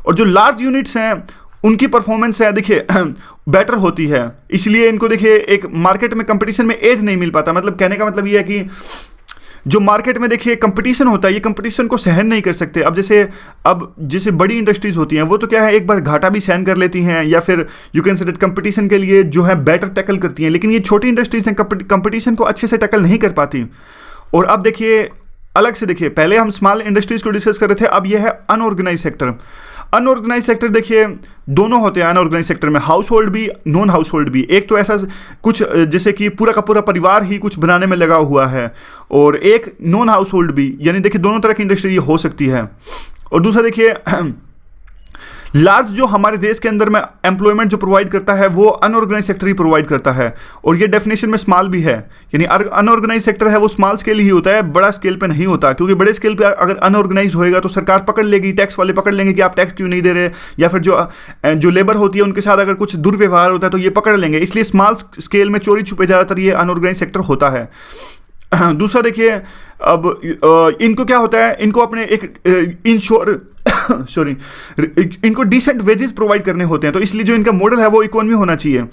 और जो लार्ज यूनिट्स हैं उनकी परफॉर्मेंस है देखिए बेटर होती है, इसलिए इनको देखिए एक मार्केट में कंपटीशन में एज नहीं मिल पाता। मतलब कहने का मतलब ये है कि जो मार्केट में देखिए कंपटीशन होता है, ये कंपटीशन को सहन नहीं कर सकते। अब जैसे बड़ी इंडस्ट्रीज होती हैं वो तो क्या है, एक बार घाटा भी सहन कर लेती हैं, या फिर you can say that competition के लिए जो है बेटर टैकल करती हैं। लेकिन ये छोटी इंडस्ट्रीज हैं, कंपटीशन को अच्छे से टैकल नहीं कर पाती। और अब देखिए अलग से देखिए, पहले हम स्मॉल इंडस्ट्रीज को डिस्कस कर रहे थे, अब यह है अनऑर्गेनाइज सेक्टर। अनऑर्गेनाइज सेक्टर देखिए दोनों होते हैं अनऑर्गेनाइज सेक्टर में, हाउस होल्ड भी, नॉन हाउस होल्ड भी। एक तो ऐसा कुछ जैसे कि पूरा का पूरा परिवार ही कुछ बनाने में लगा हुआ है, और एक नॉन हाउस होल्ड भी, यानी देखिए दोनों तरह की इंडस्ट्री हो सकती है। और दूसरा देखिए लार्ज जो हमारे देश के अंदर में एम्प्लॉयमेंट जो प्रोवाइड करता है वो अनऑर्गेनाइज सेक्टर ही प्रोवाइड करता है, और ये डेफिनेशन में स्मॉल भी है। यानी अनऑर्गेनाइज सेक्टर है वो स्मॉल स्केल ही होता है, बड़ा स्केल पे नहीं होता, क्योंकि बड़े स्केल पे अगर अनऑर्गेनाइज होएगा तो सरकार पकड़ लेगी, टैक्स वाले पकड़ लेंगे कि आप टैक्स क्यों नहीं दे रहे, या फिर जो लेबर होती है उनके साथ अगर कुछ दुर्व्यवहार होता है तो ये पकड़ लेंगे। इसलिए स्मॉल स्केल में चोरी छुपे ज़्यादातर ये अनऑर्गेनाइज सेक्टर होता है। दूसरा देखिए अब इनको क्या होता है, इनको अपने एक इनको डिसेंट वेजेस प्रोवाइड करने होते हैं, तो इसलिए जो इनका मॉडल है वो इकोनॉमी होना चाहिए,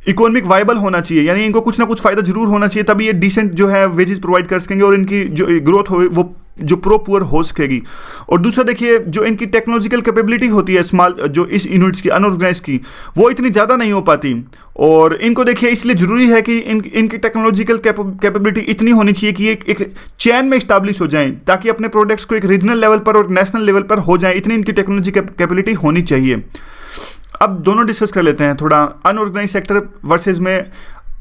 इकोनॉमिक वाइबल होना चाहिए। यानी इनको कुछ ना कुछ फायदा जरूर होना चाहिए, तभी ये डिसेंट जो है वेजेस प्रोवाइड कर सकेंगे और इनकी जो ग्रोथ हो वो जो प्रो पुअर हो सकेगी। और दूसरा देखिए जो इनकी टेक्नोलॉजिकल कैपेबिलिटी होती है स्मॉल जो इस यूनिट्स की अनऑर्गेनाइज की, वो इतनी ज़्यादा नहीं हो पाती। और इनको देखिए इसलिए ज़रूरी है कि इनकी टेक्नोलॉजिकल कैपेबिलिटी इतनी होनी चाहिए कि एक चैन में इस्टाब्लिश हो जाएं, ताकि अपने प्रोडक्ट्स को एक रीजनल लेवल पर और नेशनल लेवल पर हो जाएं, इतनी इनकी टेक्नोलॉजी कैपेबिलिटी होनी चाहिए। अब दोनों डिस्कस कर लेते हैं थोड़ा, अनऑर्गेनाइज सेक्टर वर्सेज में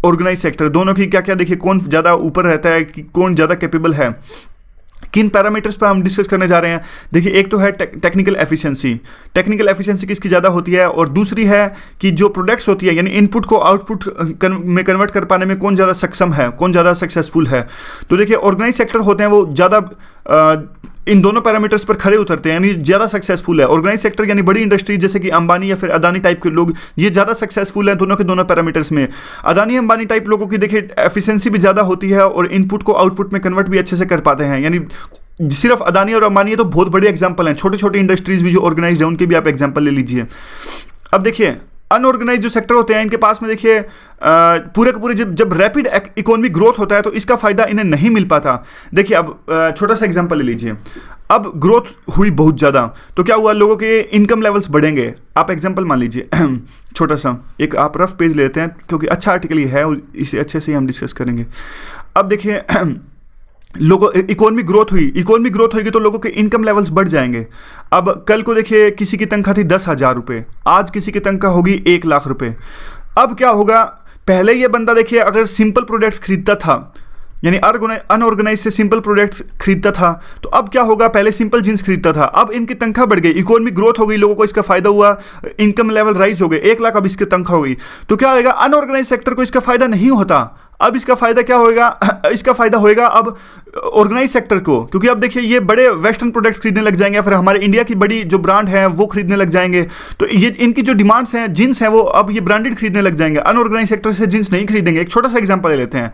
ऑर्गेनाइज सेक्टर, दोनों की क्या क्या देखिए कौन ज़्यादा ऊपर रहता है, कि कौन ज़्यादा कैपेबल है, किन पैरामीटर्स पर हम डिस्कस करने जा रहे हैं। देखिए एक तो है टेक्निकल एफिशिएंसी, टेक्निकल एफिशिएंसी किसकी ज़्यादा होती है, और दूसरी है कि जो प्रोडक्ट्स होती है यानी इनपुट को आउटपुट में कन्वर्ट कर पाने में कौन ज़्यादा सक्षम है, कौन ज़्यादा सक्सेसफुल है। तो देखिए ऑर्गेनाइज सेक्टर होते हैं वो ज़्यादा इन दोनों पैरामीटर्स पर खरे उतरते हैं, यानी ज़्यादा सक्सेसफुल है। ऑर्गेनाइज सेक्टर यानी बड़ी इंडस्ट्री जैसे कि अंबानी या फिर अदानी टाइप के लोग, ये ज़्यादा सक्सेसफुल है दोनों के दोनों पैरामीटर्स में। अदानी अंबानी टाइप लोगों की देखिए एफिशिएंसी भी ज़्यादा होती है और इनपुट को आउटपुट में कन्वर्ट भी अच्छे से कर पाते हैं। यानी सिर्फ अदानी और अंबानी तो बहुत बड़े एग्जाम्पल हैं, छोटे छोटे इंडस्ट्रीज भी जो ऑर्गेनाइज है उनके भी आप एग्जाम्पल ले लीजिए। अब देखिए अनऑर्गेनाइज जो सेक्टर होते हैं इनके पास में देखिए पूरे के पूरे जब रैपिड इकोनॉमिक ग्रोथ होता है तो इसका फायदा इन्हें नहीं मिल पाता। देखिए अब छोटा सा एग्जांपल ले लीजिए, अब ग्रोथ हुई बहुत ज़्यादा तो क्या हुआ, लोगों के इनकम लेवल्स बढ़ेंगे। आप एग्जांपल मान लीजिए छोटा सा एक आप रफ पेज लेते हैं क्योंकि अच्छा आर्टिकल ये है, इसे अच्छे से हम डिस्कस करेंगे। अब देखिए लोगों इकोनॉमिक ग्रोथ होगी तो लोगों के इनकम लेवल्स बढ़ जाएंगे। अब कल को देखिए किसी की तनख्वाह थी 10,000 रुपये, आज किसी की तनख्वाह होगी 1 लाख रुपये। अब क्या होगा, पहले ये बंदा देखिए अगर सिंपल प्रोडक्ट्स खरीदता था यानी अनऑर्गेनाइज से सिंपल प्रोडक्ट्स खरीदता था तो अब क्या होगा, पहले सिंपल जीन्स खरीदता था, अब इनकी तनख्वाह बढ़ गई, इकोनॉमिक ग्रोथ हो गई, लोगों को इसका फायदा हुआ, इनकम लेवल राइज हो गए, 1 लाख अब इसकी तनख्वाह हो गई। तो क्या होगा, अनऑर्गेनाइज सेक्टर को इसका फायदा नहीं होता। अब इसका फ़ायदा क्या होएगा? इसका फ़ायदा होएगा अब ऑर्गेनाइज सेक्टर को, क्योंकि अब देखिए ये बड़े वेस्टर्न प्रोडक्ट्स खरीदने लग जाएंगे, फिर हमारे इंडिया की बड़ी जो ब्रांड है वो खरीदने लग जाएंगे। तो ये इनकी जो डिमांड्स हैं, जींस हैं, वो अब ये ब्रांडेड खरीदने लग जाएंगे, अनऑर्गेनाइज सेक्टर से जींस नहीं खरीदेंगे। एक छोटा सा एग्जांपल ले लेते हैं।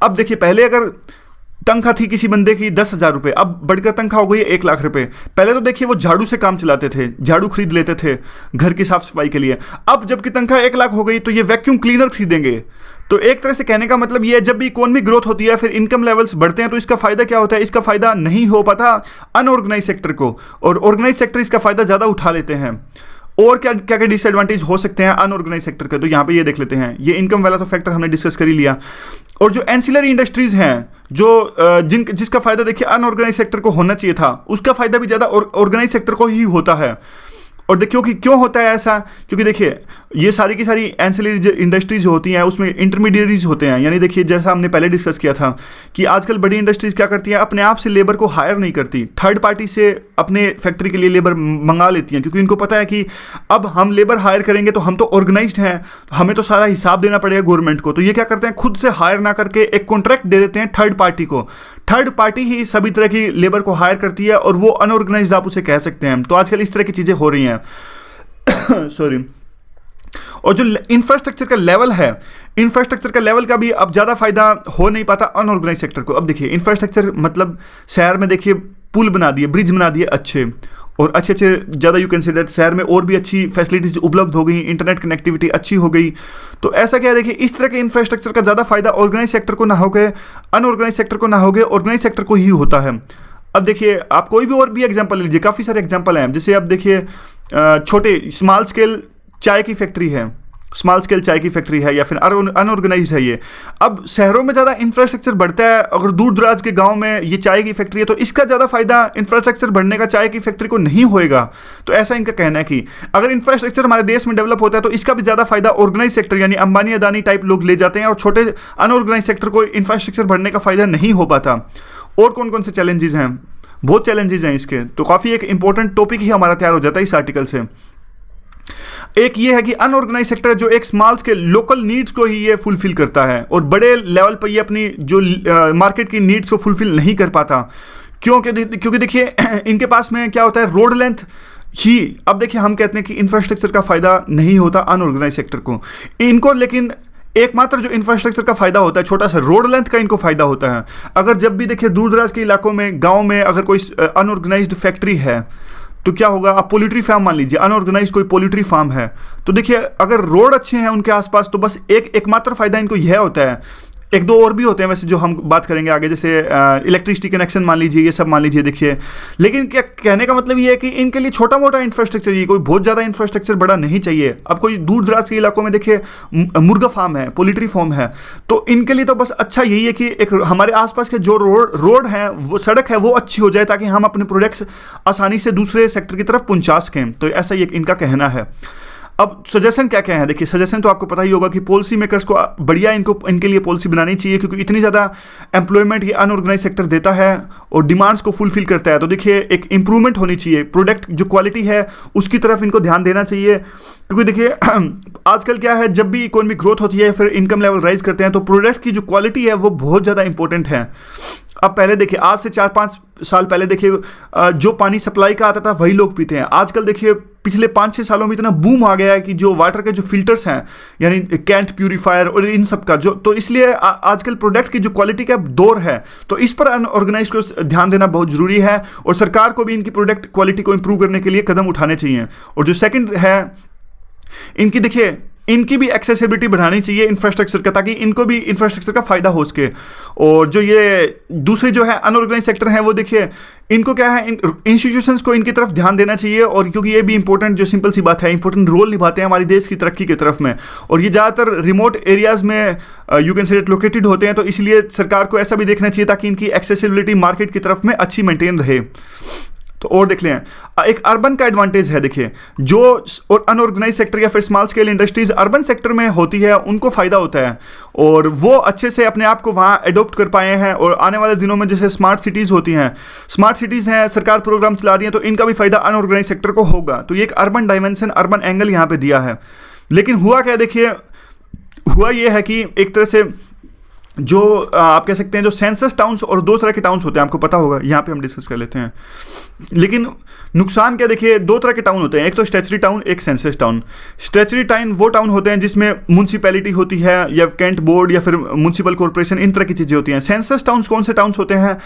अब देखिए पहले अगर तनख्वाह थी किसी बंदे की 10,000 रुपये, अब बढ़कर तनख्वाह हो गई 1 लाख रुपये। पहले तो देखिए वो झाड़ू से काम चलाते थे, झाड़ू खरीद लेते थे घर की साफ सफाई के लिए। अब जबकि तनख्वाह 1 लाख हो गई तो ये वैक्यूम क्लीनर खरीदेंगे। तो एक तरह से कहने का मतलब ये है, जब भी इकोनॉमी ग्रोथ होती है, फिर इनकम लेवल्स बढ़ते हैं, तो इसका फायदा क्या होता है? इसका फायदा नहीं हो पाता अनऑर्गेनाइज सेक्टर को, और ऑर्गेनाइज सेक्टर इसका फायदा ज़्यादा उठा लेते हैं। और क्या क्या क्या डिसएडवांटेज हो सकते हैं अनऑर्गेनाइज सेक्टर के, तो यहाँ पे ये देख लेते हैं। ये इनकम वाला तो फैक्टर हमने डिस्कस कर ही लिया। और जो एंसिलरी इंडस्ट्रीज हैं, जो जिसका फायदा देखिए अनऑर्गेनाइज सेक्टर को होना चाहिए था, उसका फायदा भी ज़्यादा ऑर्गेनाइज सेक्टर को ही होता है। और देखियो कि क्यों होता है ऐसा, क्योंकि देखिए ये सारी की सारी एंसिलरी इंडस्ट्रीज जो होती हैं उसमें इंटरमीडिएटरीज होते हैं। यानी देखिए जैसा हमने पहले डिस्कस किया था कि आजकल बड़ी इंडस्ट्रीज क्या करती हैं, अपने आप से लेबर को हायर नहीं करती, थर्ड पार्टी से अपने फैक्ट्री के लिए लेबर मंगा लेती हैं, क्योंकि इनको पता है कि अब हम लेबर हायर करेंगे तो हम तो ऑर्गेनाइज्ड हैं, हमें तो सारा हिसाब देना पड़ेगा गवर्नमेंट को। तो ये क्या करते हैं, खुद से हायर ना करके एक कॉन्ट्रैक्ट दे देते हैं थर्ड पार्टी को। थर्ड पार्टी ही सभी तरह की लेबर को हायर करती है और वो अनऑर्गेनाइज्ड आप उसे कह सकते हैं। तो आजकल इस तरह की चीज़ें हो रही हैं। सॉरी। और जो इंफ्रास्ट्रक्चर का लेवल है, इंफ्रास्ट्रक्चर का लेवल का भी अब ज़्यादा फायदा हो नहीं पाता अनऑर्गेनाइज सेक्टर को। अब देखिए इंफ्रास्ट्रक्चर मतलब शहर में देखिए पुल बना दिए, ब्रिज बना दिए अच्छे, और अच्छे ज़्यादा यू कैन से दैट शहर में और भी अच्छी फैसिलिटीज़ उपलब्ध हो गई, इंटरनेट कनेक्टिविटी अच्छी हो गई। तो ऐसा क्या है, देखिए इस तरह के इंफ्रास्ट्रक्चर का ज़्यादा फायदा ऑर्गेनाइज सेक्टर को ना हो गए, अनऑर्गेनाइज सेक्टर को ना हो गए, ऑर्गेनाइज सेक्टर को ही होता है। अब देखिए आप कोई भी और भी एग्जांपल लीजिए, काफ़ी सारे एग्जांपल हैं। जैसे अब देखिए छोटे स्मॉल स्केल चाय की फैक्ट्री है, स्मॉल स्केल चाय की फैक्ट्री है, या फिर अनऑर्गेनाइज है ये। अब शहरों में ज़्यादा इंफ्रास्ट्रक्चर बढ़ता है, अगर दूर दराज के गांव में ये चाय की फैक्ट्री है तो इसका ज़्यादा फायदा इंफ्रास्ट्रक्चर बढ़ने का चाय की फैक्ट्री को नहीं होएगा। तो ऐसा इनका कहना है कि अगर इंफ्रास्ट्रक्चर हमारे देश में डेवलप होता है तो इसका भी ज़्यादा फायदा ऑर्गेनाइज सेक्टर यानी अंबानी अदानी टाइप लोग ले जाते हैं, और छोटे अनऑर्गेनाइज सेक्टर को इंफ्रास्ट्रक्चर बढ़ने का फायदा नहीं हो पाता। और कौन कौन से चैलेंजेस हैं? बहुत चैलेंजेस हैं इसके। तो काफ़ी एक इंपॉर्टेंट टॉपिक ही हमारा तैयार हो जाता है इस आर्टिकल से। एक ये है कि अनऑर्गेनाइज सेक्टर जो एक स्मॉल स्केल लोकल नीड्स को ही ये फुलफिल करता है, और बड़े लेवल पर ये अपनी जो मार्केट की नीड्स को फुलफिल नहीं कर पाता। क्योंकि देखिए इनके पास में क्या होता है, रोड लेंथ ही। अब देखिए हम कहते हैं कि इंफ्रास्ट्रक्चर का फ़ायदा नहीं होता अनऑर्गेनाइज सेक्टर को, इनको लेकिन एकमात्र जो इंफ्रास्ट्रक्चर का फायदा होता है छोटा सा रोड लेंथ का इनको फायदा होता है। अगर जब भी देखिए दूर दराज के इलाकों में, गांव में अगर कोई अनऑर्गेनाइज्ड फैक्ट्री है तो क्या होगा, आप पोल्ट्री फार्म मान लीजिए, अनऑर्गेनाइज कोई पोल्ट्री फार्म है, तो देखिए अगर रोड अच्छे हैं उनके आसपास तो बस एकमात्र फायदा इनको यह होता है। एक दो और भी होते हैं वैसे जो हम बात करेंगे आगे, जैसे इलेक्ट्रिसिटी कनेक्शन मान लीजिए, ये सब मान लीजिए देखिए। लेकिन क्या कहने का मतलब ये है कि इनके लिए छोटा मोटा इंफ्रास्ट्रक्चर चाहिए, कोई बहुत ज़्यादा इंफ्रास्ट्रक्चर बड़ा नहीं चाहिए। अब कोई दूर दराज के इलाकों में देखिए मुर्गा फार्म है, पोल्ट्री फार्म है, तो इनके लिए तो बस अच्छा यही है कि एक हमारे आसपास के जो रोड है, वो सड़क है, वो अच्छी हो जाए ताकि हम अपने प्रोडक्ट्स आसानी से दूसरे सेक्टर की तरफ पहुँचा सकें। तो ऐसा ही इनका कहना है। अब सजेशन क्या क्या है, देखिए सजेशन तो आपको पता ही होगा कि पॉलिसी मेकर्स को बढ़िया इनके लिए पॉलिसी बनानी चाहिए, क्योंकि इतनी ज़्यादा एम्प्लॉयमेंट ये अनऑर्गेनाइज सेक्टर देता है और डिमांड्स को फुलफिल करता है। तो देखिए एक इंप्रूवमेंट होनी चाहिए, प्रोडक्ट जो क्वालिटी है उसकी तरफ इनको ध्यान देना चाहिए। क्योंकि देखिए आजकल क्या है, जब भी इकोनॉमिक ग्रोथ होती है, फिर इनकम लेवल राइज करते हैं, तो प्रोडक्ट की जो क्वालिटी है वो बहुत ज़्यादा इंपॉर्टेंट है। अब पहले देखिए आज से 4-5 साल पहले देखिए जो पानी सप्लाई का आता था वही लोग पीते हैं। आजकल देखिए पिछले 5-6 सालों में इतना बूम आ गया है कि जो वाटर के जो फिल्टर्स हैं, यानी कैंट प्यूरीफायर और इन सब का जो, तो इसलिए आजकल प्रोडक्ट की जो क्वालिटी का दौर है, तो इस पर अनऑर्गेनाइज को ध्यान देना बहुत ज़रूरी है, और सरकार को भी इनकी प्रोडक्ट क्वालिटी को इंप्रूव करने के लिए कदम उठाने चाहिए। और जो सेकंड है, इनकी देखिए इनकी भी एक्सेसिबिलिटी बढ़ानी चाहिए इंफ्रास्ट्रक्चर का, ताकि इनको भी इंफ्रास्ट्रक्चर का फ़ायदा हो सके। और जो ये दूसरे जो है अनऑर्गेनाइज सेक्टर है, वो देखिए इनको क्या है, इंस्टीट्यूशंस को इनकी तरफ ध्यान देना चाहिए, और क्योंकि ये भी इंपॉर्टेंट, जो सिंपल सी बात है, इंपॉर्टेंट रोल निभाते हैं हमारे देश की तरक्की की तरफ में, और ये ज़्यादातर रिमोट एरियाज़ में यू कैन से लोकेटेड होते हैं। तो इसलिए सरकार को ऐसा भी देखना चाहिए ताकि इनकी एक्सेसिबिलिटी मार्केट की तरफ में अच्छी मेंटेन रहे। तो और देख लें, एक अर्बन का एडवांटेज है, देखिए जो और अनऑर्गेनाइज सेक्टर या फिर small scale industries urban sector में होती है उनको फ़ायदा होता है, और वो अच्छे से अपने आप को वहाँ एडोप्ट कर पाए हैं। और आने वाले दिनों में जैसे स्मार्ट सिटीज़ होती हैं, स्मार्ट सिटीज़ हैं, सरकार प्रोग्राम चला रही है, तो इनका भी फ़ायदा अनऑर्गेनाइज सेक्टर को होगा। तो ये एक अर्बन डायमेंशन, अर्बन एंगल यहाँ पर दिया है। लेकिन हुआ क्या, देखिए हुआ ये है कि एक तरह से जो आप कह सकते हैं जो सेंसस टाउन्स और दो तरह के टाउन्स होते हैं, आपको पता होगा, यहाँ पे हम डिस्कस कर लेते हैं। लेकिन नुकसान क्या, देखिए दो तरह के टाउन होते हैं, एक तो स्टैचुटरी टाउन, एक सेंसस टाउन। स्टैचुटरी टाउन वो टाउन होते हैं जिसमें म्यूनसिपैलिटी होती है या कैंट बोर्ड या फिर म्यूनसिपल कॉर्पोरेशन, इन तरह की चीज़ें होती हैं। सेंसस टाउन्स कौन से टाउन्स होते हैं,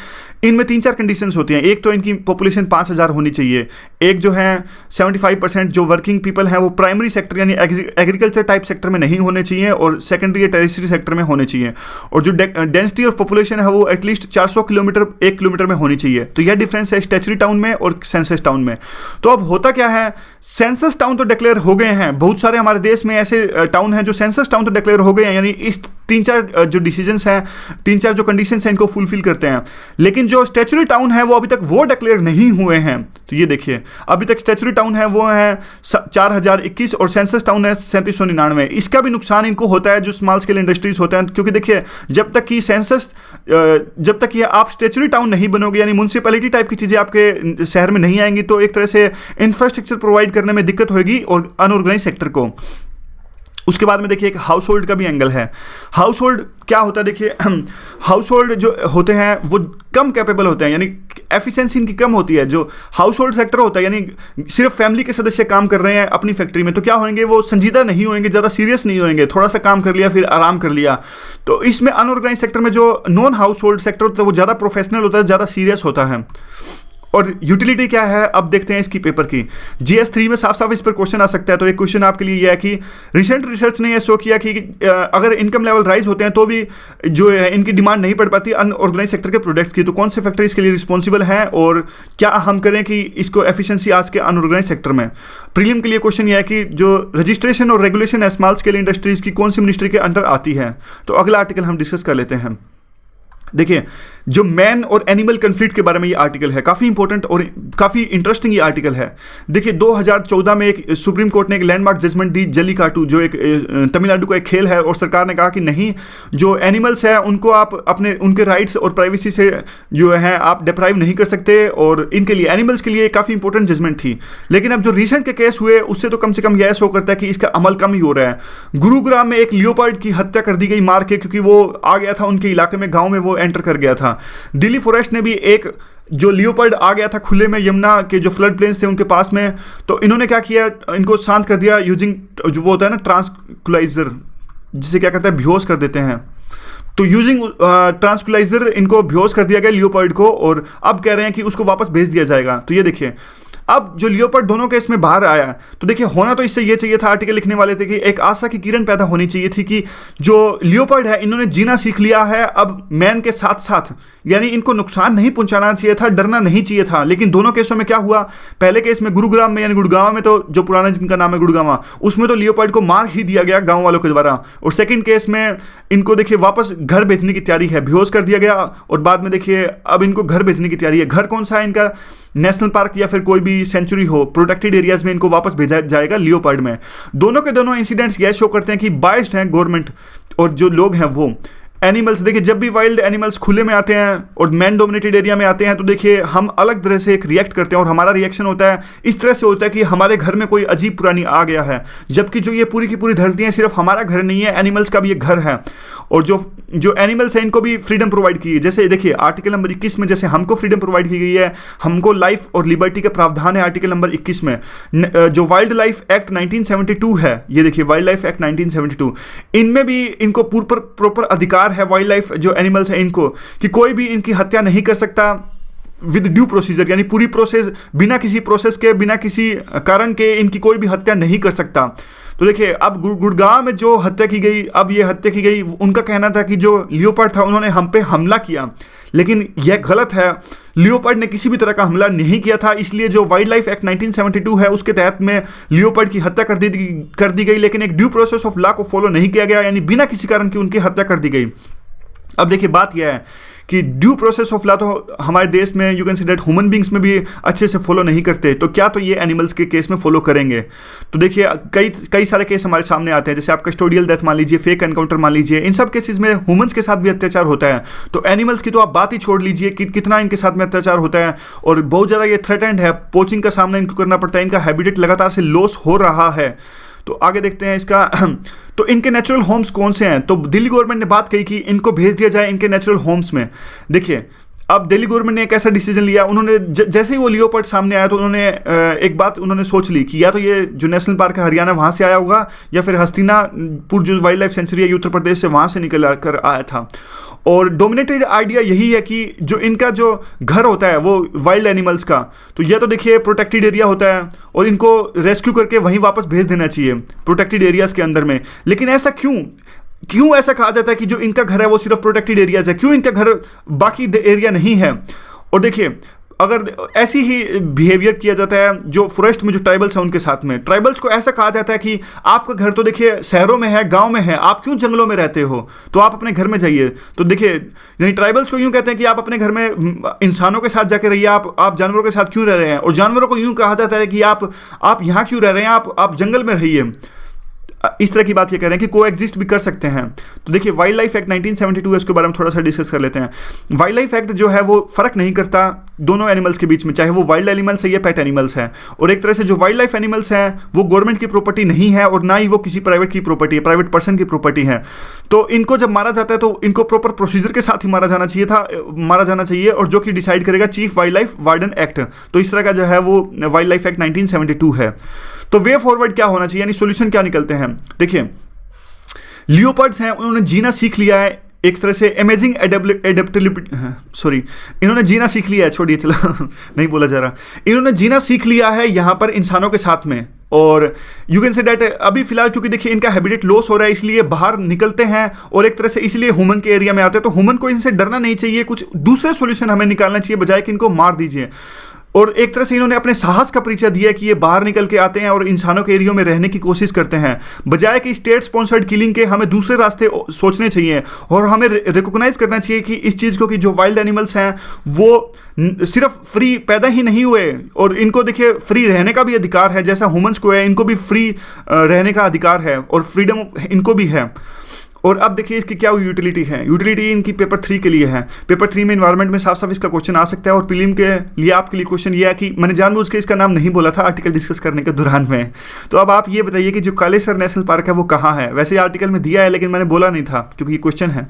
इनमें 3-4 कंडीशंस होती हैं। एक तो इनकी पॉपुलेशन 5,000 होनी चाहिए, एक जो है 75% जो वर्किंग पीपल हैं वो प्राइमरी सेक्टर यानी एग्रीकल्चर टाइप सेक्टर में नहीं होने चाहिए और सेकेंडरी या टेरिटरी सेक्टर में होने चाहिए, और जो डेंसिटी ऑफ पॉपुलेशन है वो एटलीस्ट 400 किलोमीटर 1 किलोमीटर में होनी चाहिए। तो यह डिफरेंस है स्टैचुटरी टाउन में और सेंसस टाउन में। तो अब होता क्या है, सेंसस टाउन तो डिक्लेयर हो गए हैं, बहुत सारे हमारे देश में ऐसे टाउन हैं जो सेंसस टाउन तो डिक्लेयर हो गए हैं, यानी इस 3-4 जो डिसीजंस हैं, 3-4 जो कंडीशंस हैं, इनको फुलफिल करते हैं। लेकिन जो स्टैचुटरी टाउन है वो अभी तक वो डिक्लेयर नहीं हुए हैं। तो ये देखिए, अभी तक स्टैचुटरी टाउन है वो है 4021 और सेंसस टाउन है 3799। इसका भी नुकसान इनको होता है जो स्मॉल स्केल इंडस्ट्रीज होते हैं, क्योंकि देखिए जब तक कि सेंसस, जब तक ये आप स्टैचुटरी टाउन नहीं बनोगे यानी म्यूनसिपैलिटी टाइप की चीज़ें आपके शहर में नहीं आएंगी, तो एक तरह से इंफ्रास्ट्रक्चर प्रोवाइड करने में दिक्कत होगी और अनऑर्गेनाइज सेक्टर को। उसके बाद में देखिए एक हाउस होल्ड का भी एंगल है। हाउस होल्ड क्या होता है, देखिए हाउस होल्ड जो होते हैं वो कम कैपेबल होते हैं, यानी एफिशिएंसी इनकी कम होती है। जो हाउस होल्ड सेक्टर होता है यानी सिर्फ फैमिली के सदस्य काम कर रहे हैं अपनी फैक्ट्री में, तो क्या होंगे, वो संजीदा नहीं होंगे, ज़्यादा सीरियस नहीं होंगे, थोड़ा सा काम कर लिया फिर आराम कर लिया। तो इसमें अनऑर्गेनाइज सेक्टर में जो नॉन हाउस होल्ड सेक्टर होता है वो ज़्यादा प्रोफेशनल होता है, ज़्यादा सीरियस होता है। और यूटिलिटी क्या है, अब देखते हैं इसकी पेपर की। GS3 में साफ साफ इस पर क्वेश्चन आ सकता है। तो एक क्वेश्चन आपके लिए यह है कि रिसेंट रिसर्च ने यह शो किया कि अगर इनकम लेवल राइज होते हैं तो भी जो है इनकी डिमांड नहीं बढ़ पाती अनऑर्गेनाइज सेक्टर के प्रोडक्ट्स की। तो कौन से फैक्टर इसके लिए रिस्पॉन्सिबल हैं और क्या हम करें कि इसको एफिशिएंसी आज के अनऑर्गेनाइज सेक्टर में। प्रीलिम के लिए क्वेश्चन यह है कि जो रजिस्ट्रेशन और रेगुलेशन है स्मॉल स्केल इंडस्ट्रीज की कौन सी मिनिस्ट्री के अंडर आती है। तो अगला आर्टिकल हम डिस्कस कर लेते हैं। देखिए जो मैन और एनिमल कन्फ्लिक्ट के बारे में ये आर्टिकल है, काफ़ी इंपॉर्टेंट और काफ़ी इंटरेस्टिंग ये आर्टिकल है। देखिए 2014 में एक सुप्रीम कोर्ट ने एक लैंडमार्क जजमेंट दी, जल्लीकाटू, जो एक तमिलनाडु का एक खेल है, और सरकार ने कहा कि नहीं, जो एनिमल्स है उनको आप अपने उनके राइट्स और प्राइवेसी से जो है आप डिप्राइव नहीं कर सकते, और इनके लिए एनिमल्स के लिए काफ़ी इंपॉर्टेंट जजमेंट थी। लेकिन अब जो रिसेंट के केस हुए उससे तो कम से कम यह शो करता है कि इसका अमल कम ही हो रहा है। गुरुग्राम में एक लियोपार्ड की हत्या कर दी गई मार के, क्योंकि वो आ गया था उनके इलाके में, गाँव में वो एंटर कर गया था। दिल्ली फॉरेस्ट ने भी एक जो लियोपर्ड आ गया था खुले में, यमुना के जो फ्लड प्लेन्स थे उनके पास में, तो इन्होंने क्या किया, इनको शांत कर दिया यूजिंग जो वो होता है ना ट्रांसक्युलाइजर, जिसे क्या करते हैं बेहोश कर देते हैं। तो यूजिंग ट्रांसक्युलाइजर इनको बेहोश कर दिया गया लियोपर्ड को, और अब कह रहे हैं कि उसको वापस भेज दिया जाएगा। तो ये देखिए अब जो लियोपर्ड दोनों केस में बाहर आया, तो देखिए होना तो इससे ये चाहिए था, आर्टिकल लिखने वाले थे कि एक आशा की किरण पैदा होनी चाहिए थी कि जो लियोपर्ड है इन्होंने जीना सीख लिया है अब मैन के साथ साथ, यानी इनको नुकसान नहीं पहुंचाना चाहिए था, डरना नहीं चाहिए था। लेकिन दोनों केसों में क्या हुआ, पहले केस में गुरुग्राम में यानी गुड़गांव में, तो जो पुराना जिनका नाम है गुड़गांव, उसमें तो लियोपर्ड को मार ही दिया गया गाँव वालों के द्वारा, और सेकेंड केस में इनको देखिए वापस घर भेजने की तैयारी है, बेहोश कर दिया गया, और बाद में देखिए अब इनको घर भेजने की तैयारी है। घर कौन सा है इनका, नेशनल पार्क या फिर कोई भी सेंचुरी हो, प्रोटेक्टेड एरियाज में इनको वापस भेजा जाएगा लियोपार्ड में। दोनों के दोनों इंसिडेंट्स यह शो करते हैं कि बाइस्ड हैं गवर्नमेंट और जो लोग हैं वो। एनिमल्स देखिए, जब भी वाइल्ड एनिमल्स खुले में आते हैं और मैन डोमिनेटेड एरिया में आते हैं, तो देखिए हम अलग तरह से एक रिएक्ट करते हैं, और हमारा रिएक्शन होता है इस तरह से होता है कि हमारे घर में कोई अजीब प्राणी आ गया है, जबकि जो ये पूरी की पूरी धरती है सिर्फ हमारा घर नहीं है, एनिमल्स का भी एक घर है। और जो एनिमल्स हैं इनको भी फ्रीडम प्रोवाइड की है। जैसे देखिए आर्टिकल नंबर 21 में जैसे हमको फ्रीडम प्रोवाइड की गई है, हमको लाइफ और लिबर्टी का प्रावधान है आर्टिकल नंबर 21 में। जो वाइल्ड लाइफ एक्ट 1972 है, ये देखिए वाइल्ड लाइफ एक्ट 1972, इनमें भी इनको प्रॉपर अधिकार है वाइल्ड लाइफ जो एनिमल्स हैं इनको, कि कोई भी इनकी हत्या नहीं कर सकता विद ड्यू प्रोसीजर, यानी पूरी प्रोसेस, बिना किसी प्रोसेस के, बिना किसी कारण के इनकी कोई भी हत्या नहीं कर सकता। तो देखिए अब गुड़गांव में जो हत्या की गई, अब ये हत्या की गई, उनका कहना था कि जो लियोपार्ड था उन्होंने हम पे हमला किया, लेकिन यह गलत है। लियोपार्ड ने किसी भी तरह का हमला नहीं किया था, इसलिए जो वाइल्ड लाइफ एक्ट 1972 है उसके तहत में लियोपार्ड की हत्या कर दी गई, लेकिन एक ड्यू प्रोसेस ऑफ लॉ को फॉलो नहीं किया गया, यानी बिना किसी कारण की उनकी हत्या कर दी गई। अब देखिए बात यह है कि ड्यू प्रोसेस ऑफ लॉ तो हमारे देश में you can see that human beings में भी अच्छे से फॉलो नहीं करते, तो क्या तो ये एनिमल्स के केस में फॉलो करेंगे। तो देखिए कई सारे केस हमारे सामने आते हैं, जैसे आप कस्टोडियल डेथ मान लीजिए, फेक एनकाउंटर मान लीजिए, इन सब केसेस में ह्यूमंस के साथ भी अत्याचार होता है। तो एनिमल्स की तो आप बात ही छोड़ लीजिए कि कितना इनके साथ में अत्याचार होता है, और बहुत ज़्यादा ये थ्रेटेंड है, पोचिंग का सामना इनको करना पड़ता है, इनका हैबिटेट लगातार से लॉस हो रहा है। तो आगे देखते हैं इसका तो इनके नेचुरल होम्स कौन से हैं? तो दिल्ली गवर्नमेंट ने बात कही कि इनको भेज दिया जाए इनके नेचुरल होम्स में। देखिए अब दिल्ली गवर्नमेंट ने एक ऐसा डिसीजन लिया, उन्होंने जैसे ही वो लियोपर्ड सामने आया तो उन्होंने एक बात उन्होंने सोच ली कि या तो ये जो नेशनल पार्क है हरियाणा वहाँ से आया होगा, या फिर हस्तिनापुर जो वाइल्ड लाइफ सेंचुरी है उत्तर प्रदेश से वहाँ से निकल कर आया था। और डोमिनेटेड आइडिया यही है कि जो इनका जो घर होता है वो वाइल्ड एनिमल्स का, तो यह तो देखिए प्रोटेक्टेड एरिया होता है और इनको रेस्क्यू करके वहीं वापस भेज देना चाहिए प्रोटेक्टेड एरियाज़ के अंदर में। लेकिन ऐसा क्यों ऐसा कहा जाता है कि जो इनका घर है वो सिर्फ प्रोटेक्टेड एरियाज है, क्यों इनका घर बाकी एरिया नहीं है? और देखिए अगर ऐसी ही बिहेवियर किया जाता है जो फॉरेस्ट में जो ट्राइबल्स हैं उनके साथ में, ट्राइबल्स को ऐसा कहा जाता है कि आपका घर तो देखिए शहरों में है, गांव में है, आप क्यों जंगलों में रहते हो, तो आप अपने घर में जाइए। तो देखिए यानी ट्राइबल्स को यूं कहते हैं कि आप अपने घर में इंसानों के साथ जाकर रहिए, आप जानवरों के साथ क्यों रह रहे हैं? और जानवरों को यूं कहा जाता है कि आप यहाँ क्यों रह रहे हैं, आप जंगल में रहिए। इस तरह की बात ये कह रहे हैं कि को एग्जिस्ट भी कर सकते हैं। तो देखिए वाइल्ड लाइफ एक्ट 1972 है, उसके बारे में थोड़ा सा डिस्कस कर लेते हैं। वाइल्ड लाइफ एक्ट जो है वो फर्क नहीं करता दोनों एनिमल्स के बीच में, चाहे वो वाइल्ड एनिमल्स है या पेट एनिमल्स है। और एक तरह से जो वाइल्ड लाइफ एनिमल्स हैं वो गवर्नमेंट की प्रॉपर्टी नहीं है और ना ही वो किसी प्राइवेट की प्रॉपर्टी है, प्राइवेट पर्सन की प्रॉपर्टी है। तो इनको जब मारा जाता है तो इनको प्रॉपर प्रोसीजर के साथ ही मारा जाना चाहिए, और जो कि डिसाइड करेगा chief wild life warden act. तो इस तरह का जो है वो वाइल्ड लाइफ एक्ट 1972 है। तो वे फॉरवर्ड क्या होना चाहिए, यानी सोल्यूशन क्या निकलते हैं? देखिए लियोपर्ड्स हैं, उन्होंने जीना सीख लिया है एक तरह से अमेजिंग एडेप्टेबिलिटी, सॉरी इन्होंने जीना सीख लिया है, छोड़िए चलो नहीं बोला जा रहा, इन्होंने जीना सीख लिया है यहाँ पर इंसानों के साथ में। और यू कैन से डैट अभी फिलहाल क्योंकि देखिए इनका हैबिटेट लॉस हो रहा है इसलिए बाहर निकलते हैं और एक तरह से इसलिए ह्यूमन के एरिया में आते हैं। तो ह्यूमन को इनसे डरना नहीं चाहिए, कुछ दूसरे सॉल्यूशन हमें निकालना चाहिए बजाय कि इनको मार दीजिए। और एक तरह से इन्होंने अपने साहस का परिचय दिया कि ये बाहर निकल के आते हैं और इंसानों के एरिया में रहने की कोशिश करते हैं, बजाय कि स्टेट स्पॉन्सर्ड किलिंग के हमें दूसरे रास्ते सोचने चाहिए। और हमें रिकॉग्नाइज करना चाहिए कि इस चीज़ को कि जो वाइल्ड एनिमल्स हैं वो सिर्फ फ्री पैदा ही नहीं हुए, और इनको देखिए फ्री रहने का भी अधिकार है, जैसा ह्यूमंस को है इनको भी फ्री रहने का अधिकार है और फ्रीडम इनको भी है। और अब देखिए इसकी क्या यूटिलिटी है। यूटिलिटी इनकी पेपर 3 के लिए है। पेपर 3 में इन्वायरमेंट में साफ साफ इसका क्वेश्चन आ सकता है। और प्रीलिम के लिए आपके लिए क्वेश्चन ये है कि मैंने जानबूझ के इसका नाम नहीं बोला था आर्टिकल डिस्कस करने के दौरान में। तो अब आप ये बताइए कि जो कालेसर नेशनल पार्क है वो कहाँ है? वैसे आर्टिकल में दिया है लेकिन मैंने बोला नहीं था क्योंकि ये क्वेश्चन है।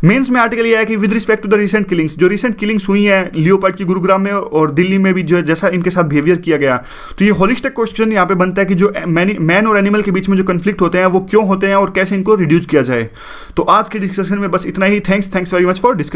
मेंस में आर्टिकल यह है कि with respect to the recent killings, जो रिसेंट किलिंग्स हुई है लियोपार्ड की गुरुग्राम में और दिल्ली में भी, जो जैसा इनके साथ बिहेवियर किया गया, तो ये होलिस्टिक क्वेश्चन यहाँ पे बनता है कि जो मैन और एनिमल के बीच में जो कन्फ्लिक्ट होते हैं वो क्यों होते हैं और कैसे इनको रिड्यूस किया जाए। तो आज के डिस्कशन में बस इतना ही। Thanks very much for discuss.